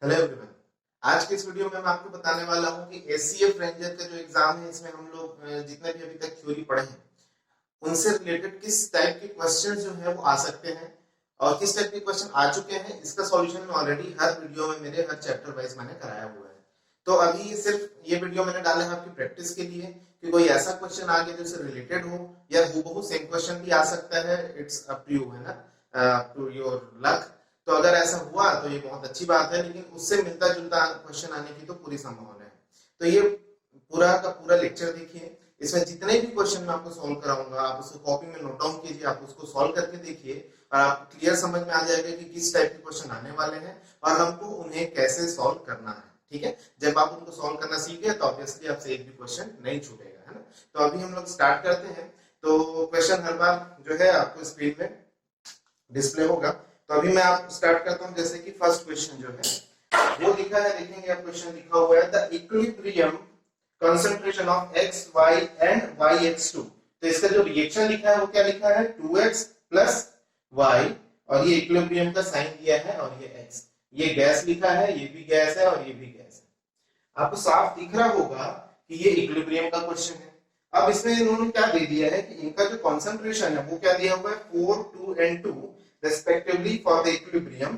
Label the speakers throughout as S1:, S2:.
S1: Hello everyone. आज के इस वीडियो में मैं आपको बताने वाला हूं कि एससीएफ रेंजर का जो एग्जाम है इसमें हम लोग जितने भी अभी तक थ्योरी पढ़े हैं उनसे रिलेटेड किस टाइप के क्वेश्चन जो है वो आ सकते हैं और किस टाइप के क्वेश्चन आ चुके हैं, इसका सॉल्यूशन मैं ऑलरेडी हर वीडियो में मेरे हर चैप्टर वाइज मैंने कराया हुआ है। तो अभी सिर्फ ये वीडियो मैंने डाला है आपकी प्रैक्टिस के लिए कि कोई ऐसा क्वेश्चन आ गया जो रिलेटेड हो या हूबहू सेम क्वेश्चन भी आ सकता है। इट्स अप टू यू, है ना, टू योर लक। तो अगर ऐसा हुआ तो ये बहुत अच्छी बात है, लेकिन उससे मिलता जुलता क्वेश्चन आने की तो पूरी संभावना है। तो ये पूरा का पूरा लेक्चर देखिए, इसमें जितने भी क्वेश्चन मैं आपको सॉल्व कराऊंगा आप उसको कॉपी में नोट डाउन कीजिए, आप उसको सॉल्व करके देखिए और आपको क्लियर समझ में आ जाएगा कि किस टाइप के क्वेश्चन आने वाले हैं और हमको उन्हें कैसे सॉल्व करना है। ठीक है, जब आप उनको सॉल्व करना सीख गए तो ऑब्वियसली आपसे एक भी क्वेश्चन नहीं छूटेगा, है ना। तो अभी हम लोग स्टार्ट करते हैं। तो क्वेश्चन हर बार जो है आपको स्क्रीन में डिस्प्ले होगा। तो अभी मैं आप स्टार्ट करता हूं। जैसे कि फर्स्ट क्वेश्चन जो है वो लिखा है, देखेंगे आप क्वेश्चन लिखा हुआ है the equilibrium concentration of x y and yx2। तो इसका जो रिएक्शन लिखा है वो क्या लिखा है 2x प्लस y और ये इक्विलिब्रियम का साइन दिया है और ये x, ये गैस लिखा है, ये भी गैस है और ये भी गैस है। आपको साफ दिख रहा होगा कि ये इक्विलिब्रियम का क्वेश्चन है। अब इसमें इन्होंने क्या दे दिया है कि इनका जो कंसंट्रेशन है वो क्या दिया हुआ है 4, 2 and 2 respectively for the equilibrium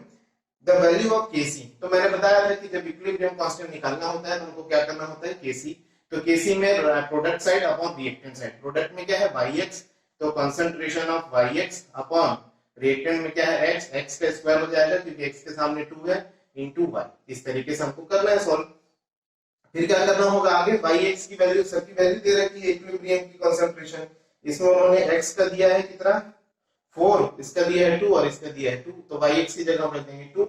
S1: the value of Kc। तो मैंने बताया था कि जब इक्विलिब्रियम कांस्टेंट निकालना होता है तो हमको क्या करना होता है Kc। तो Kc में product side upon reactant side, product में क्या है yx, तो concentration of yx upon reactant में क्या है x, x का स्क्वायर हो जाएगा क्योंकि x के सामने 2 है इनटू y। इस तरीके से हमको करना है सॉल्व। फिर क्या करना होगा आगे, yx की वैल्यू, सबकी वैल्यू दे रखी है इक्विलिब्रियम की कंसंट्रेशन। इसमें उन्होंने x का दिया है कितना 4, इसका दिया है 2 और इसका दिया है 2, तो yx की जगह हम रख देंगे 2,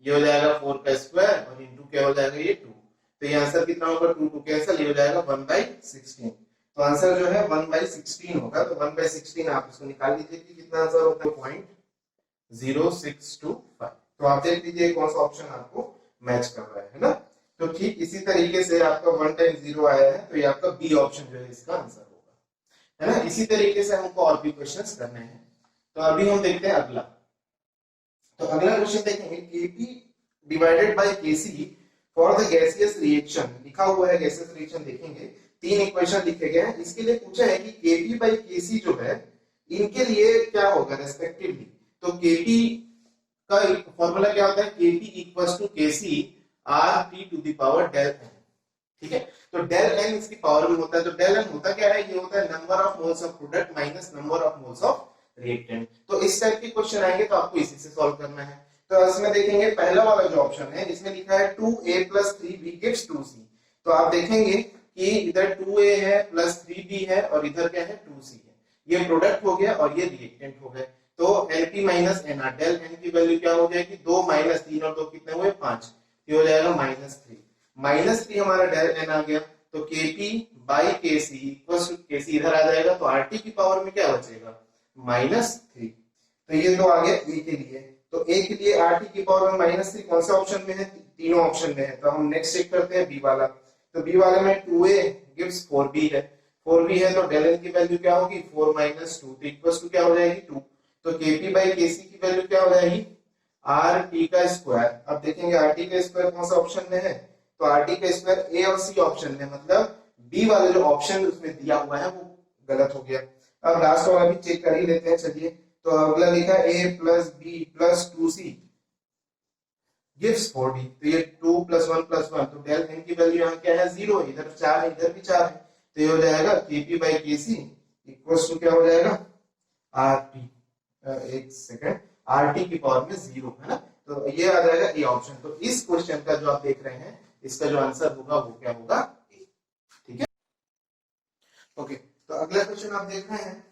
S1: ये हो जाएगा 4 का स्क्वायर और इनटू क्या हो जाएगा ये 2। तो ये आंसर कितना होगा 2 2 कैंसिल, ये हो जाएगा 1/16। तो आंसर जो है 1/16 होगा। तो 1/16 आप इसको निकाल लीजिए कि कितना आंसर होता है 0.0625। तो आप देख लीजिए कौन सा ऑप्शन आपको मैच कर रहा है ना। तो ठीक इसी तरीके से आपका 1 टाइम 0 आया है तो ये आपका बी ऑप्शन जो है इसका आंसर होगा, है ना। इसी तरीके से हमको और भी क्वेश्चंस करने हैं। तो अभी हम देखते हैं अगला। तो अगला क्वेश्चन देखेंगे Kp divided by Kc for the gaseous reaction. लिखा हुआ है गैसियस रिएक्शन, देखेंगे 3 इक्वेशन लिखे गए हैं। इसके लिए पूछा है कि Kp बाय Kc जो है इनके लिए क्या होगा रेस्पेक्टिवली। तो Kp का फॉर्मूला क्या होता है Kp equals to Kc RT to the power del n। ठीक है, तो डेल n इसकी पावर में होता है। तो डेल n होता क्या है, ये होता है number of moles of product minus number of moles of reactant. तो इस टाइप के क्वेश्चन आएंगे तो आपको इसी से सॉल्व करना है। तो इसमें देखेंगे पहला वाला जो ऑप्शन है इसमें लिखा है 2a + 3b gives 2c। तो आप देखेंगे कि इधर 2a है प्लस 3b है और इधर क्या है 2c है। ये प्रोडक्ट हो गया और ये रिएक्टेंट हो गए। तो Np minus Nr, del n की वैल्यू क्या हो जाएगी 2 माइनस 3 और 2 कितने हुए 5, ये हो जाएगा -3। -3 हमारा डेल n आ गया। तो Kp by Kc equals to Kc इधर आ जाएगा तो Rt की पावर में क्या बचेगा -3। तो ये तो आ गया a के लिए। तो a के लिए Rt की पावर में -3 कौन सा ऑप्शन में है, तीनों ऑप्शन में है। तो हम नेक्स्ट चेक करते हैं बी वाला। तो बी वाले में 2a गिव्स 4b है, 4b है तो डेल n की वैल्यू क्या होगी 4 - 2 इक्वल्स टू क्या हो जाएगी 2। तो Kp बाई Kc की वैल्यू क्या हो जाएगी Rt का स्क्वायर। अब देखेंगे Rt का स्क्वायर कौन सा ऑप्शन में है, तो Rt का स्क्वायर ए और सी ऑप्शन में, मतलब बी वाले जो ऑप्शन उसमें दिया हुआ है वो गलत हो गया। अब लास्ट वाला भी चेक कर ही लेते हैं चलिए। तो अगला लिखा a + b + 2c gives 4d। तो ये 2 + 1 + 1, तो डेल n की वैल्यू यहाँ क्या है 0, इधर 4 है इधर भी 4 है। तो ये हो जाएगा Kp by Kc equals to क्या हो जाएगा Rt, एक सेकंड, Rt की पावर में 0, है ना। तो ये आ जाएगा ए ऑप्शन। तो इस क्वेश्चन का जो आप देख रहे हैं इसका जो आंसर होगा वो क्या होगा ए। ठीक है, ओके। तो अगला क्वेश्चन आप देख रहे हैं,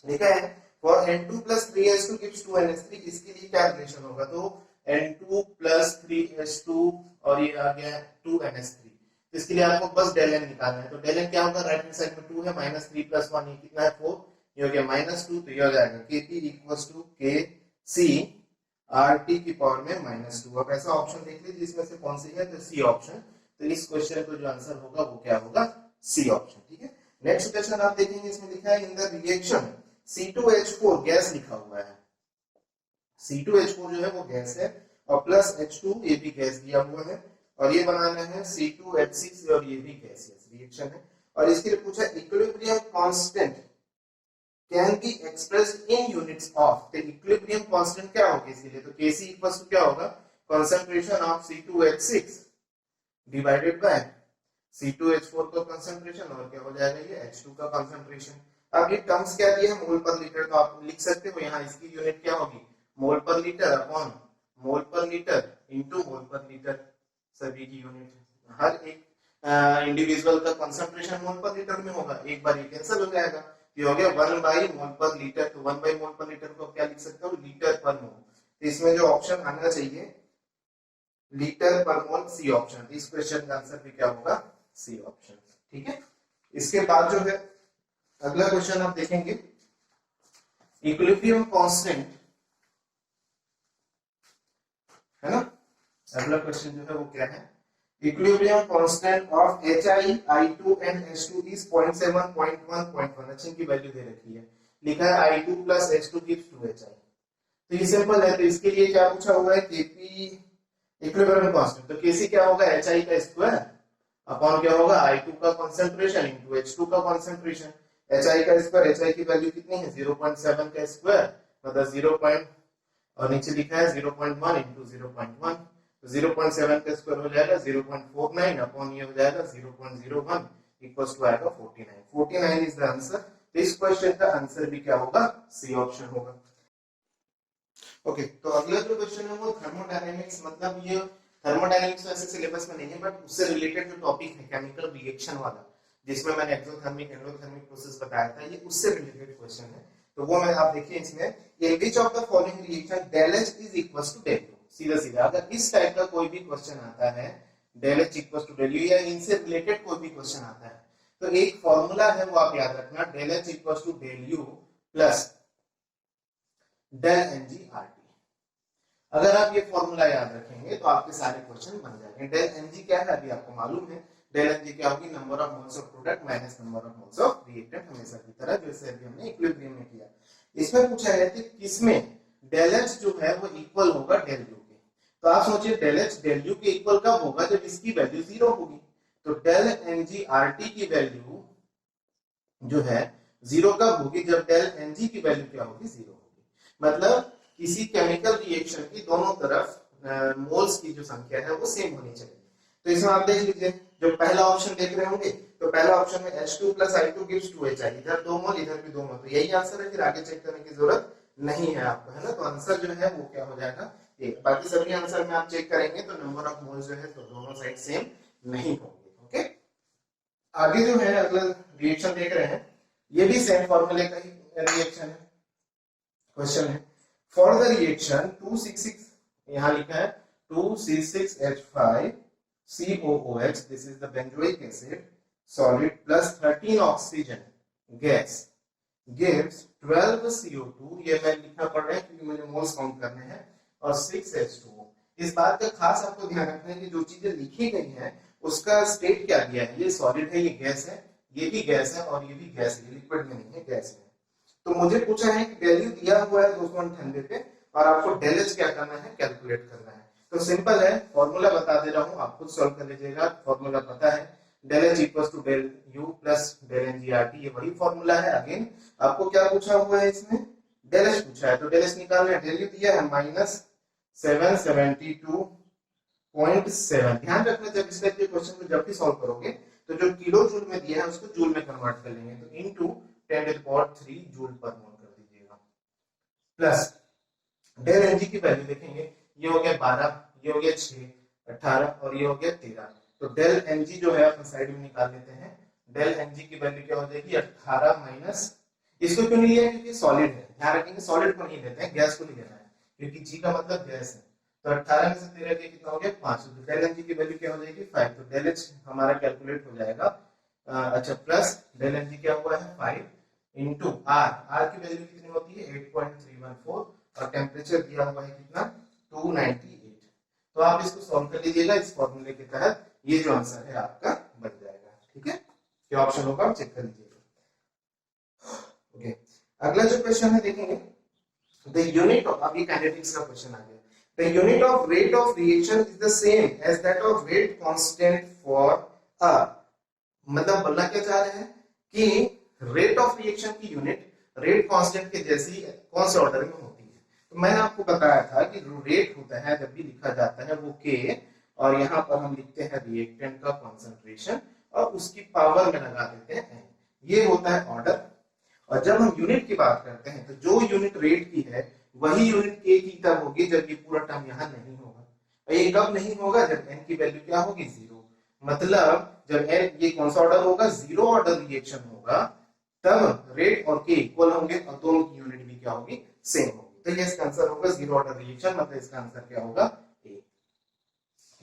S1: लिखा है for N2 + 3s2 gives 2ns3। इसके लिए क्या रिलेशन होगा, तो N2 + 3s2 और ये आ गया 2ns3। तो इसके लिए आपको बस डेल n निकालना है। तो डेल n क्या होगा, राइट हैंड साइड में 2 है, -3 + 1 ये कितना है 4, ये हो गया -2। तो ये हो जाएगा Kp = Kc Rt की पावर में -2। अब ऐसा ऑप्शन देख लीजिए इसमें से कौन सी है, तो सी ऑप्शन। तो इस क्वेश्चन को जो आंसर होगा वो क्या होगा सी ऑप्शन। ठीक है, नेक्स्ट क्वेश्चन आप देखेंगे, इसमें लिखा है in the reaction C2H4 gas लिखा हुआ है। C2H4 जो है वो गैस है और प्लस H2 ये भी गैस दिया हुआ है, और ये बनाना है C2H6 और ये भी गैसियस रिएक्शन है। और इसके लिए पूछा equilibrium constant can be expressed in units of, तो इक्विलिब्रियम कांस्टेंट क्या होगा इसके लिए, तो Kc इक्वल्स टू क्या होगा, concentration of C2H6 divided by C2H4 का कंसंट्रेशन, और क्या हो जाएगा ये H2 का कंसंट्रेशन। अब ये टर्म्स क्या दिए हैं, मोल पर लीटर, तो आप लिख सकते हो यहाँ इसकी यूनिट क्या होगी, मोल पर लीटर अपॉन मोल पर लीटर इनटू मोल पर लीटर, सभी की यूनिट, हर एक इंडिविजुअल का कंसंट्रेशन मोल पर लीटर में होगा, एक बार ये कैंसिल हो जाएगा, ये हो गया 1 बाई मोल पर लीटर, तो 1 बाई मोल पर लीटर को क्या लिख सकते हो, लीटर पर मोल, तो इसमें जो ऑप्शन आना चाहिए लीटर पर मोल, सी ऑप्शन, इस क्वेश्चन का आंसर भी क्या होगा, सी ऑप्शन। ठीक है, इसके बाद जो है अगला क्वेश्चन आप देखेंगे, इक्विलिब्रियम कांस्टेंट है ना, अगला क्वेश्चन जो है वो क्या है, equilibrium constant of HI I2 and H2 is 0.7 0.1 0.1, अच्छी की वैल्यू दे रखी है, लिखा है I2 plus H2 gives 2HI, तो ये सिंपल है, तो इसके लिए क्या पूछा हुआ है, Kp इक्विलिब्रियम कांस्टेंट, तो Kc क्या होगा, HI का स्क्वायर अपॉन क्या होगा, I2 का कंसंट्रेशन इनटू H2 का कंसंट्रेशन, HI का स्क्वायर, HI की वैल्यू कितनी है 0.7 का स्क्वायर मतलब 0. और नीचे लिखा है 0.1 इंटू 0.1, तो 0.7 का स्क्वायर हो जाएगा 0.49 अपॉन ये हो जाएगा 0.01 इक्वल्स टू आएगा 49, 49 इज द आंसर, तो इस क्वेश्चन का आंसर भी क्या होगा, सी ऑप्शन होगा। ओके, तो अगला जो क्वेश्चन है वो थर्मोडायनेमिक्स, मतलब ये थर्मोडायनेमिक्स ऐसे सिलेबस में नहीं है, बट उससे रिलेटेड जो टॉपिक है केमिकल रिएक्शन वाला, जिसमें मैंने एक्सोथर्मिक एंडोथर्मिक प्रोसेस बताया था, ये उससे रिलेटेड क्वेश्चन है, तो वो मैं आप देखिए इसमें, in which of the following reaction del H is equals to del U, सीधा सीधा अगर इस टाइप का कोई भी क्वेश्चन आता है del H equals to del U या इनसे रिलेटेड कोई भी क्वेश्चन आता है, तो एक फॉर्मूला है वो आप याद रखना, del H equals to del U plus del NgRT, अगर आप ये फॉर्मूला याद रखेंगे तो आपके सारे क्वेश्चन बन जाएंगे। del Ng क्या है अभी आपको मालूम है, del Ng क्या होगी, number of moles of product minus number of moles of reactant, हमेशा की तरह जैसे अभी हमने इक्विलिब्रियम में किया। इसमें पूछा है कि किसमें del H जो है वो इक्वल होगा del U के, तो आप सोचिए del H del U के इक्वल कब होगा, जब इसकी वैल्यू 0 होगी, तो del NgRT की वैल्यू जो है 0 कब होगी, जब del Ng की वैल्यू क्या होगी, 0 होगी, मतलब किसी केमिकल रिएक्शन की दोनों तरफ मोल्स की जो संख्या है वो सेम होनी चाहिए। तो इसमें आप देख लीजिए, जो पहला ऑप्शन देख रहे होंगे, तो पहला ऑप्शन में H2 plus I2 gives 2HI, इधर 2 मोल इधर भी 2 मोल, तो यही आंसर है, फिर आगे चेक करने की जरूरत नहीं है आपको, है ना, तो आंसर जो है वो क्या हो जाएगा, एक, बाकी सभी आंसर में आप चेक करेंगे तो नंबर ऑफ मोल्स जो है तो दोनों साइड सेम नहीं होंगे। ओके, आगे जो है अगला रिएक्शन देख रहे हैं, ये भी सेम फॉर्मूले का ही रिएक्शन है, क्वेश्चन है, फॉर द रिएक्शन 266, यहां लिखा है 2C6H5 COOH, this is the benzoic acid solid plus 13 oxygen gas gives 12 CO2, ये मैं लिखना पड़ रहा है क्योंकि मुझे मोल्स काउंट करने हैं, और 6 H2O। इस बात का खास आपको ध्यान रखना है कि जो चीजें लिखी गई हैं उसका स्टेट क्या दिया है, ये सॉलिड है, ये गैस है, ये भी गैस है और ये भी गैस है, लिक्विड में नहीं है, गैस में। तो मुझे पूछा है कि वैल्यू दिया हुआ है 298 पे और आपको del H क्या करना है, कैलकुलेट करना है। तो सिंपल है, फॉर्मूला बता दे रहा हूं, आप खुद सॉल्व कर लीजिएगा, फॉर्मूला पता है, del H equals to del U plus del NgRT, ये वही फॉर्मूला है। अगेन आपको क्या पूछा हुआ है, इसमें del H पूछा है, तो del H निकालना है, del U दिया है -772.7। ध्यान रखना जब इस टाइप के क्वेश्चन को जब भी सॉल्व करोगे तो जो किलो जूल में दिया है उसको जूल में कन्वर्ट कर लेंगे, तो इनटू 10⁻³ जूल पर मोल कर दीजिएगा, प्लस del Ng की वैल्यू देखेंगे, ये हो गया 12, ये हो गया 6, 18 और ये हो गया 13, तो del Ng जो है अपन साइड में निकाल लेते हैं, del Ng की वैल्यू क्या हो जाएगी 18 माइनस, इसको क्यों नहीं लिया क्योंकि सॉलिड है, ध्यान रखेंगे सॉलिड को नहीं लेते हैं, गैस को नहीं लेना है, क्योंकि G का मतलब गैस है, तो 18 में से 13 के कितना हो गया 5, तो del Ng की वैल्यू क्या हो जाएगी 5, तो del H हमारा कैलकुलेट हो जाएगा, अच्छा प्लस del Ng क्या हुआ है 5 इंटू R की वैल्यू कितनी होती है 8.314 और टेम्परेचर दिया हुआ है कितना 298, तो आप इसको सॉल्व कर लीजिएगा इस फॉर्मूले के तहत, ये जो आंसर है आपका बन जाएगा। ठीक है, क्या ऑप्शन होगा आप चेक कर लीजिएगा। ओके, अगला जो क्वेश्चन है देखेंगे, द यूनिट ऑफ, अभी काइनेटिक्स का क्वेश्चन आ गया, The unit of rate of reaction is the same as that of rate constant for a, मतलब बोलना क्या चाह रहे हैं कि रेट ऑफ रिएक्शन की यूनिट रेट कांस्टेंट के जैसी कौन से ऑर्डर में होती है। तो मैंने आपको बताया था कि रेट होता है जब भी लिखा जाता है वो के, और यहाँ पर हम लिखते हैं रिएक्टेंट का कॉन्सेंट्रेशन और उसकी पावर में लगा देते हैं, ये होता है ऑर्डर। और जब हम यूनिट की बात करते हैं तो जो यूनिट रेट की है वही यूनिट के की तब होगी जब ये पूरा टर्म यहाँ नहीं होगा। और ये कब नहीं होगा? जब एन की वैल्यू क्या होगी? 0। मतलब जब एन, ये कौन सा ऑर्डर होगा? 0 ऑर्डर रिएक्शन होगा, तब रेट और के इक्वल होंगे और दोनों की यूनिट भी क्या होगी? सेम होगी। तो ये इसका आंसर होगा 0 ऑर्डर रिएक्शन, मतलब इसका आंसर क्या होगा? ए।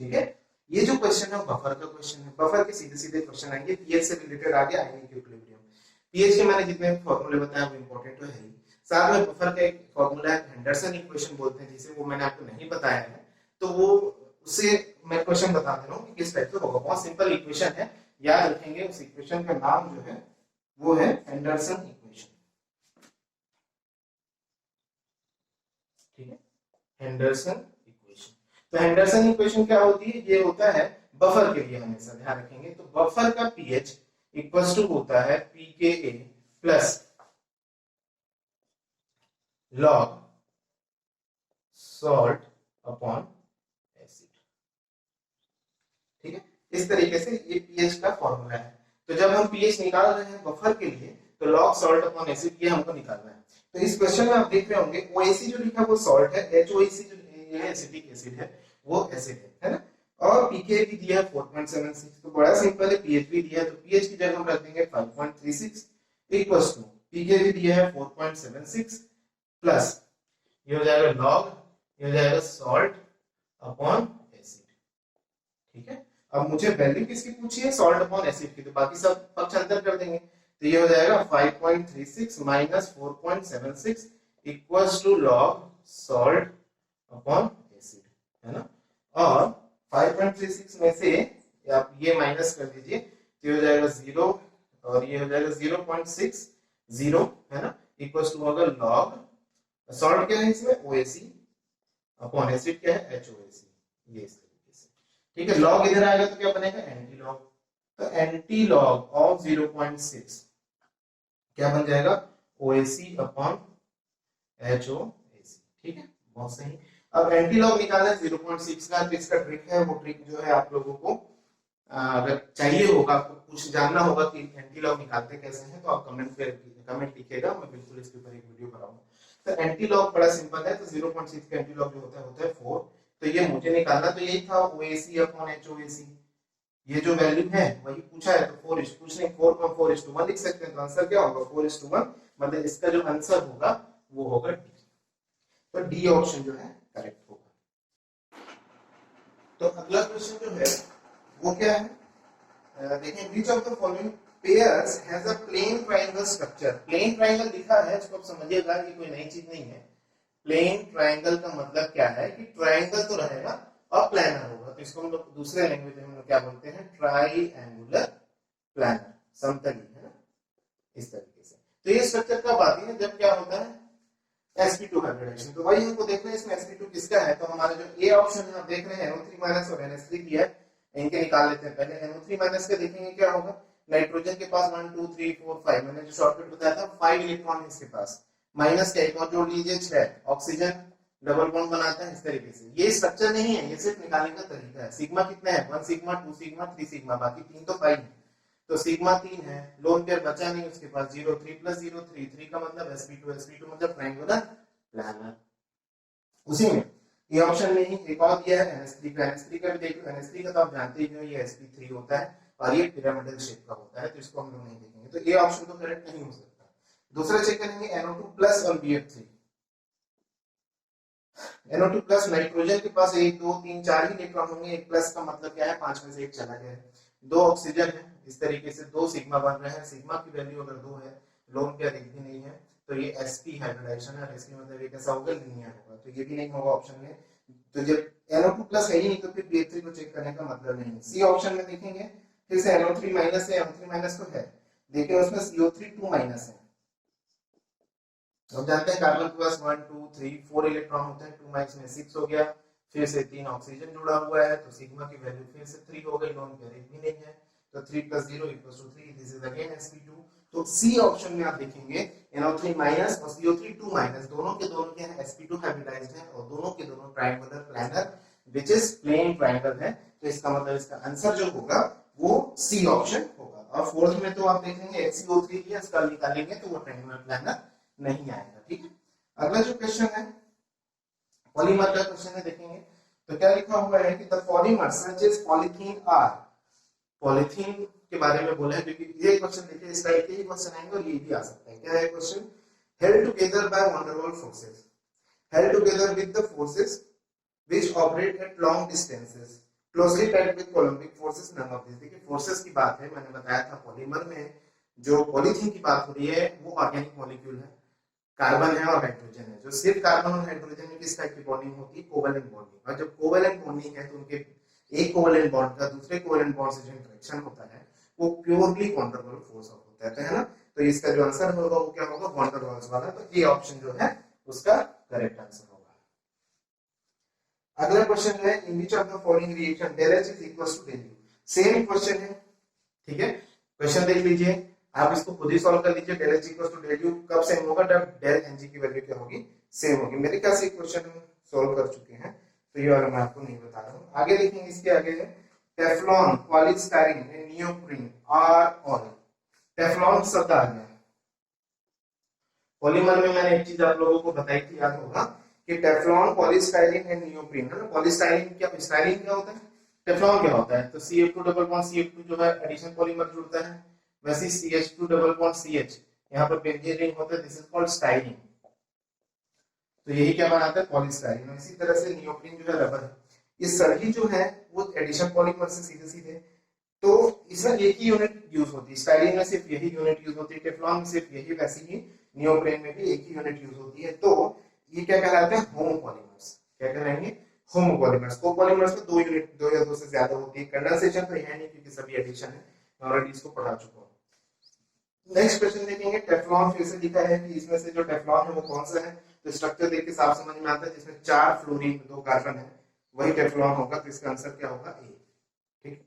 S1: ठीक है, ये जो क्वेश्चन है बफर का क्वेश्चन है। बफर के सीधे सीधे क्वेश्चन आएंगे, पीएच से रिलेटेड आगे आएंगे इक्विलिब्रियम। पीएच के मैंने जितने फॉर्मूले बताए वो इंपॉर्टेंट तो है ही, साथ में बफर का एक फॉर्मूला है हेंडरसन इक्वेशन बोलते हैं जिसे, वो मैंने आपको नहीं बताया है, तो वो उससे मैं क्वेश्चन बता दे रहा हूँ कि किस टाइप से होगा। बहुत सिंपल इक्वेशन है, याद रखेंगे। उस इक्वेशन का नाम जो है वो है हेंडरसन इक्वेशन। ठीक है, हेंडरसन इक्वेशन। तो हेंडरसन इक्वेशन क्या होती है? ये होता है बफर के लिए, हमेशा ध्यान रखेंगे। तो बफर का पीएच इक्वल्स टू होता है pKa plus log salt upon acid. ठीक है, इस तरीके से ये पीएच का फॉर्मूला है। तो जब हम पीएच निकाल रहे हैं बफर के लिए तो log सॉल्ट अपॉन एसिड ये हमको निकालना है। तो इस क्वेश्चन में आप देख रहे होंगे OAC जो लिखा है वो सॉल्ट है, HOAC जो ये एसिटिक एसिड है वो एसिड है ना। और pKa भी दिया है 4.76, तो बड़ा सिंपल है। pH भी दिया है तो pH की जगह हम रख देंगे 5.36 इक्वल्स टू pKa भी दिया है 4.76 प्लस ये हो जाएगा log, ये हो जाएगा सॉल्ट अपॉन एसिड। ठीक है, अब मुझे वैल्यू किसकी पूछी है? सॉल्ट अपॉन एसिड की, तो बाकी सब पक्ष अंतर कर देंगे। तो ये हो जाएगा 5.36 minus 4.76 equals to log salt upon acid, है ना। और 5.36 में से आप ये माइनस कर दीजिए तो ये हो जाएगा 0 और ये हो जाएगा 0.60, है ना, इक्वल्स टू होगा log सॉल्ट क्या है इसमें? OAC अपॉन एसिड क्या है? HOAC। ये इस तरीके से। ठीक है, लॉग इधर आएगा तो क्या बनेगा? Anti log. तो एंटी लॉग ऑफ 0.6 क्या बन जाएगा? OAC upon HOAC। ठीक है, बहुत सही। अब एंटी लॉग निकालना है 0.6 का, तो इसका ट्रिक है, वो ट्रिक जो है आप लोगों को अगर चाहिए होगा, आपको कुछ जानना होगा कि एंटी लॉग निकालते कैसे हैं, तो आप कमेंट लिखिएगा, मैं बिल्कुल इसके ऊपर एक वीडियो बनाऊंगा। तो एंटी लॉग बड़ा सिंपल है। तो 0.6 का एंटी लॉग जो होता है 4। तो ये मुझे निकालना, तो यही था OAC अपॉन HOAC। ये जो वैल्यू है वही पूछा है, तो 4 कुछ नहीं 4 को 4:1 लिख सकते हैं। तो आंसर क्या होगा? 4:1, मतलब इसका जो आंसर होगा वो होगा डी। तो डी ऑप्शन जो है करेक्ट होगा। तो अगला क्वेश्चन जो है वो क्या है? देखें, which of the following pairs has a plane triangle structure। Plane triangle लिखा है, इसको आप समझिएगा, ये कोई नई चीज नहीं है। प्लेन ट्राइंगल का मतलब क्या है कि ट्राइंगल तो रहेगा और प्लानर होगा। तो इसको हम लोग दूसरे लैंग्वेज में हम लोग क्या बोलते हैं? ट्राइएंगुलर प्लानर, समतली, है ना, इस तरीके से। तो ये स्ट्रक्चर कब आती है? जब क्या होता है? sp2 hybridisation. तो वही हमको देखना है इसमें sp2 किसका है। तो हमारे जो ए ऑप्शन है आप देख रहे हैं NO3 माइनस और NH3 की है, इनके निकाल लेते हैं। पहले NO3 माइनस के देखेंगे क्या होगा। नाइट्रोजन के पास 1 2 3 4 5, मैंने जो शॉर्टकट बताया था 5 इलेक्ट्रॉन इसके पास, माइनस का एक और जोड़ लीजिए 6, ऑक्सीजन डबल बॉन्ड बनाता है इस तरीके से। ये स्ट्रक्चर नहीं है, ये सिर्फ निकालने का तरीका है। सिग्मा कितना है? 1 सिग्मा 2 सिग्मा 3 सिग्मा, बाकी 3 तो 5 है। तो सिग्मा 3 है, लोन पेयर बचा नहीं उसके पास, 0 3 प्लस 0 3 3 का मतलब sp2 मतलब ट्रायंगुलर प्लानर। उसी में ये ऑप्शन में ही एक और दिया है NH3 का। NH3 का भी देख लो, NH3 का तो आप जानते ही हो ये sp3 होता है और ये पिरामिडल शेप का होता है, तो इसको हम लोग नहीं देखेंगे। तो ये ऑप्शन तो करेक्ट नहीं हो सकता। दूसरा चेक करेंगे NO2 प्लस और BF3। NO2 प्लस, नाइट्रोजन के पास 1 2 3 4 ही इलेक्ट्रॉन होंगे, एक प्लस का मतलब क्या है? 5 में से एक चला गया है। 2 ऑक्सीजन है, इस तरीके से 2 सिग्मा बन रहे हैं। सिग्मा की वैल्यू अगर 2 है, लोन पेयर एक भी नहीं है, तो ये sp हाइब्रिडाइजेशन है। इसका मतलब ये कैसा होगा? लीनियर होगा, तो ये भी नहीं होगा ऑप्शन में। तो जब NO2 प्लस है ही नहीं तो फिर BF3 को चेक करने का मतलब नहीं है। सी ऑप्शन में देखेंगे फिर से NO3 माइनस है, NO3 माइनस तो है, देखिए उसमें CO3 2 माइनस है, अब जानते हैं कार्बन के पास 1 2 3 4 इलेक्ट्रॉन होते हैं, 2 माइनस में 6 हो गया, फिर से 3 ऑक्सीजन जुड़ा हुआ है, तो सिग्मा की वैल्यू फिर से 3 हो गई, लोन पेयर एक भी नहीं है, तो 3 + 0 = 3, दिस इज अगेन sp2। तो सी ऑप्शन में आप देखेंगे NO3 माइनस और CO3 2 माइनस दोनों के दोनों क्या है, sp2 हाइब्रिडाइज्ड है और दोनों के दोनों triangular planar which is plane triangle है, तो इसका मतलब इसका आंसर जो होगा वो सी ऑप्शन होगा। और फोर्थ में तो आप देखेंगे HCO3 लिया, इसका निकालेंगे तो वो ट्रायंगुलर प्लानर नहीं आएगा, ठीक है। अगला जो क्वेश्चन है पॉलीमर का क्वेश्चन है, देखेंगे तो क्या लिखा हुआ है कि the polymer such as polythene are, polythene के बारे में बोला है, क्योंकि ये क्वेश्चन देखिए इस टाइप के ही क्वेश्चन आएंगे और ये भी आ सकता है। क्या है question, held together by van der Waals forces, held together with the forces which operate at long distances closely tied with coulombic forces, none of these। देखिए फोर्सेस की बात है, मैंने बताया था पॉलीमर में जो पॉलीथीन की बात हो रही है वो ऑर्गेनिक मॉलिक्यूल है, कार्बन है और हाइड्रोजन है, जो सिर्फ कार्बन और हाइड्रोजन में किस टाइप की बॉन्डिंग होती है, कोवेलेंट बॉन्डिंग। और जब कोवेलेंट बॉन्डिंग है तो उनके एक कोवेलेंट बॉन्ड का दूसरे कोवेलेंट बॉन्ड से जो इंटरेक्शन होता है वो purely van der Waals force होता है, तो है ना। तो इसका जो आंसर होगा वो क्या होगा, वॉन डेर वाल्स वाला, तो ये ऑप्शन जो है उसका करेक्ट आंसर होगा। अगला क्वेश्चन है in which of the following reaction del H is equals to del U, same question है, ठीक है। क्वेश्चन देख लीजिए, आप इसको खुद ही सॉल्व कर लीजिए। del H equals to del U कब सेम होगा, जब del Ng की वैल्यू क्या होगी, सेम होगी। मेरे ख्याल से क्वेश्चन हम सॉल्व कर चुके हैं, तो ये वाला मैं आपको नहीं बता रहा हूं। आगे देखेंगे, इसके आगे है Teflon, polystyrene and neoprene are all, Teflon शब्द आ गया। पॉलीमर में मैंने एक चीज आप लोगों को बताई थी, याद होगा कि टेफ्लॉन, पॉलीस्टायरीन एंड नियोप्रीन है ना। पॉलीस्टायरीन क्या, स्टायरीन क्या होता है, टेफ्लॉन क्या होता है, तो CF2 डबल बॉन्ड CF2 जो है एडिशन पॉलीमर जुड़ता है, वैसे CH2 डबल बॉन्ड CH यहाँ पर बेंजीन रिंग होता है, दिस इज कॉल्ड स्टायरीन, तो यही क्या बनाता है, पॉलीस्टायरीन। इसी तरह से नियोप्रीन जो है रबर है, ये सभी जो है वो एडिशन पॉलीमर से सीधे सीधे, तो इसमें एक ही यूनिट यूज होती है, स्टायरीन में सिर्फ यही यूनिट यूज होती है, टेफ्लॉन में सिर्फ यही, वैसे ही नियोप्रीन में भी एक ही यूनिट यूज होती है, तो ये क्या कहलाते हैं, होमोपॉलीमर्स। क्या कहलाएंगे, होमोपॉलीमर्स। कोपॉलीमर्स में दो यूनिट, दो या दो से ज्यादा होती है। कंडेंसेशन तो है नहीं क्योंकि सभी एडिशन है, मैं ऑलरेडी इसको पढ़ा चुका हूं। नेक्स्ट क्वेश्चन देखेंगे, टेफ्लॉन फिर से लिखा है कि इसमें से जो टेफ्लॉन है वो कौन सा है, तो स्ट्रक्चर देख के साफ समझ में आता है, जिसमें 4 फ्लोरीन 2 कार्बन है वही टेफ्लॉन होगा, तो इसका आंसर क्या होगा, ए, ठीक।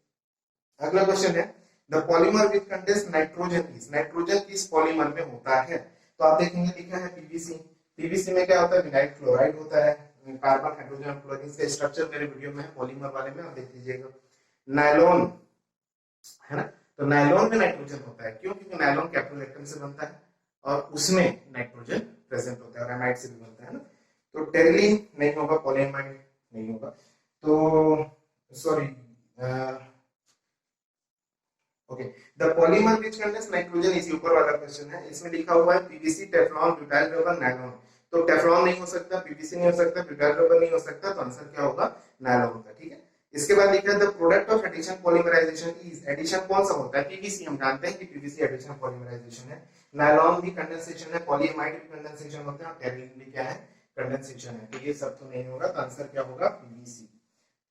S1: अगला क्वेश्चन है the polymer which contains nitrogen is, nitrogen किस पॉलीमर में होता है, तो आप देखेंगे लिखा है पीवीसी, पीवीसी में क्या होता है, विनाइल क्लोराइड होता है, कार्बन हाइड्रोजन क्लोरीन। का स्ट्रक्चर मेरे वीडियो में है पॉलीमर वाले में, आप देख लीजिएगा। नायलॉन है ना, तो नायलॉन में नाइट्रोजन होता है, क्यों, क्योंकि नायलॉन कैप्रोलैक्टम से बनता है और उसमें नाइट्रोजन प्रेजेंट होता है, और एमाइड से भी बनता है ना। तो टेरिलीन नहीं होगा, पॉलीएमाइड नहीं होगा, तो sorry, okay, the polymer which contains nitrogen, इसी ऊपर वाला क्वेश्चन है, इसमें लिखा हुआ है PVC, Teflon, butyl rubber, nylon. तो टेफ्लॉन नहीं हो सकता, पीवीसी नहीं हो सकता, ब्यूटाइल रबर नहीं हो सकता, तो आंसर क्या होगा, नायलॉन का, ठीक है। इसके बाद लिखा है the product of addition polymerisation is, addition कौन सा होता है, पीवीसी। हम जानते हैं कि पीवीसी एडिशन पॉलीमराइजेशन है, नायलॉन भी कंडेंसेशन है, पॉलीएमाइड भी कंडेंसेशन होता है, और टेरिलीन भी क्या है, कंडेंसेशन है, तो ये सब तो नहीं होगा, तो आंसर क्या होगा, पीवीसी।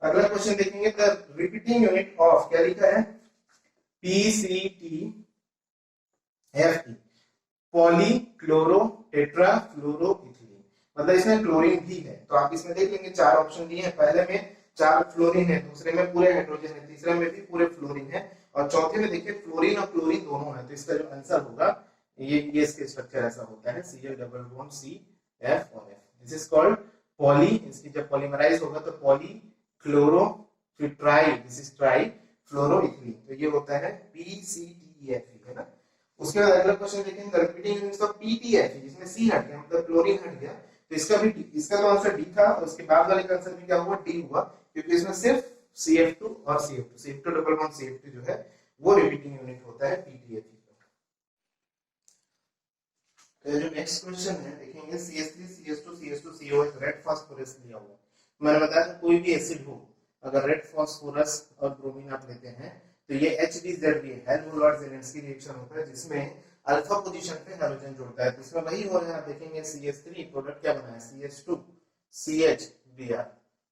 S1: अगला क्वेश्चन देखेंगे, द रिपीटिंग यूनिट ऑफ, क्या लिखा है, PCTFT, पॉलीक्लोरो टेट्राफ्लोरोइथिलीन, मतलब इसमें क्लोरीन भी है, तो आप इसमें देख लेंगे 4 ऑप्शन दिए हैं, पहले में 4 फ्लोरीन है, दूसरे में पूरे हाइड्रोजन है, तीसरे में भी पूरे फ्लोरीन है, और चौथे में देखिए फ्लोरीन और क्लोरीन दोनों है, तो इसका जो आंसर होगा ये इसके स्ट्रक्चर ऐसा होता है, Cl डबल बॉन्ड CF और F, this is called poly, इसकी जब पॉलीमराइज होगा तो पॉलीक्लोरो, फिर ट्राई, दिस इज ट्राई फ्लोरोइथिलीन, तो ये होता है PCTFE, है ना। उसके बाद अगला क्वेश्चन देखेंगे, रिपीटिंग यूनिट्स ऑफ PTFE, जिसमें C हट गया, मतलब क्लोरीन हट गया, तो इसका भी इसका तो आंसर डी था, और उसके बाद वाले का आंसर भी क्या हुआ, डी हुआ, क्योंकि इसमें सिर्फ CF2 और CF2 डबल बॉन्ड CF2 जो है वो रिपीटिंग यूनिट होता है PTFE का। तो जो नेक्स्ट क्वेश्चन है देखेंगे, CH3 CH2 CH2 COH red phosphorus लिया हुआ, मैंने बताया था कोई भी एसिड हो, अगर रेड फास्फोरस और ब्रोमीन आप लेते हैं तो ये HDZ भी है, हेल्महोल्ट्ज-ज़ेलेंस्की रिएक्शन होता है, जिसमें अल्फा पोजीशन पे हाइड्रोजन जुड़ता है, तो इसमें वही हो रहा है, आप देखेंगे CH3 प्रोडक्ट क्या बना है, CH2 CH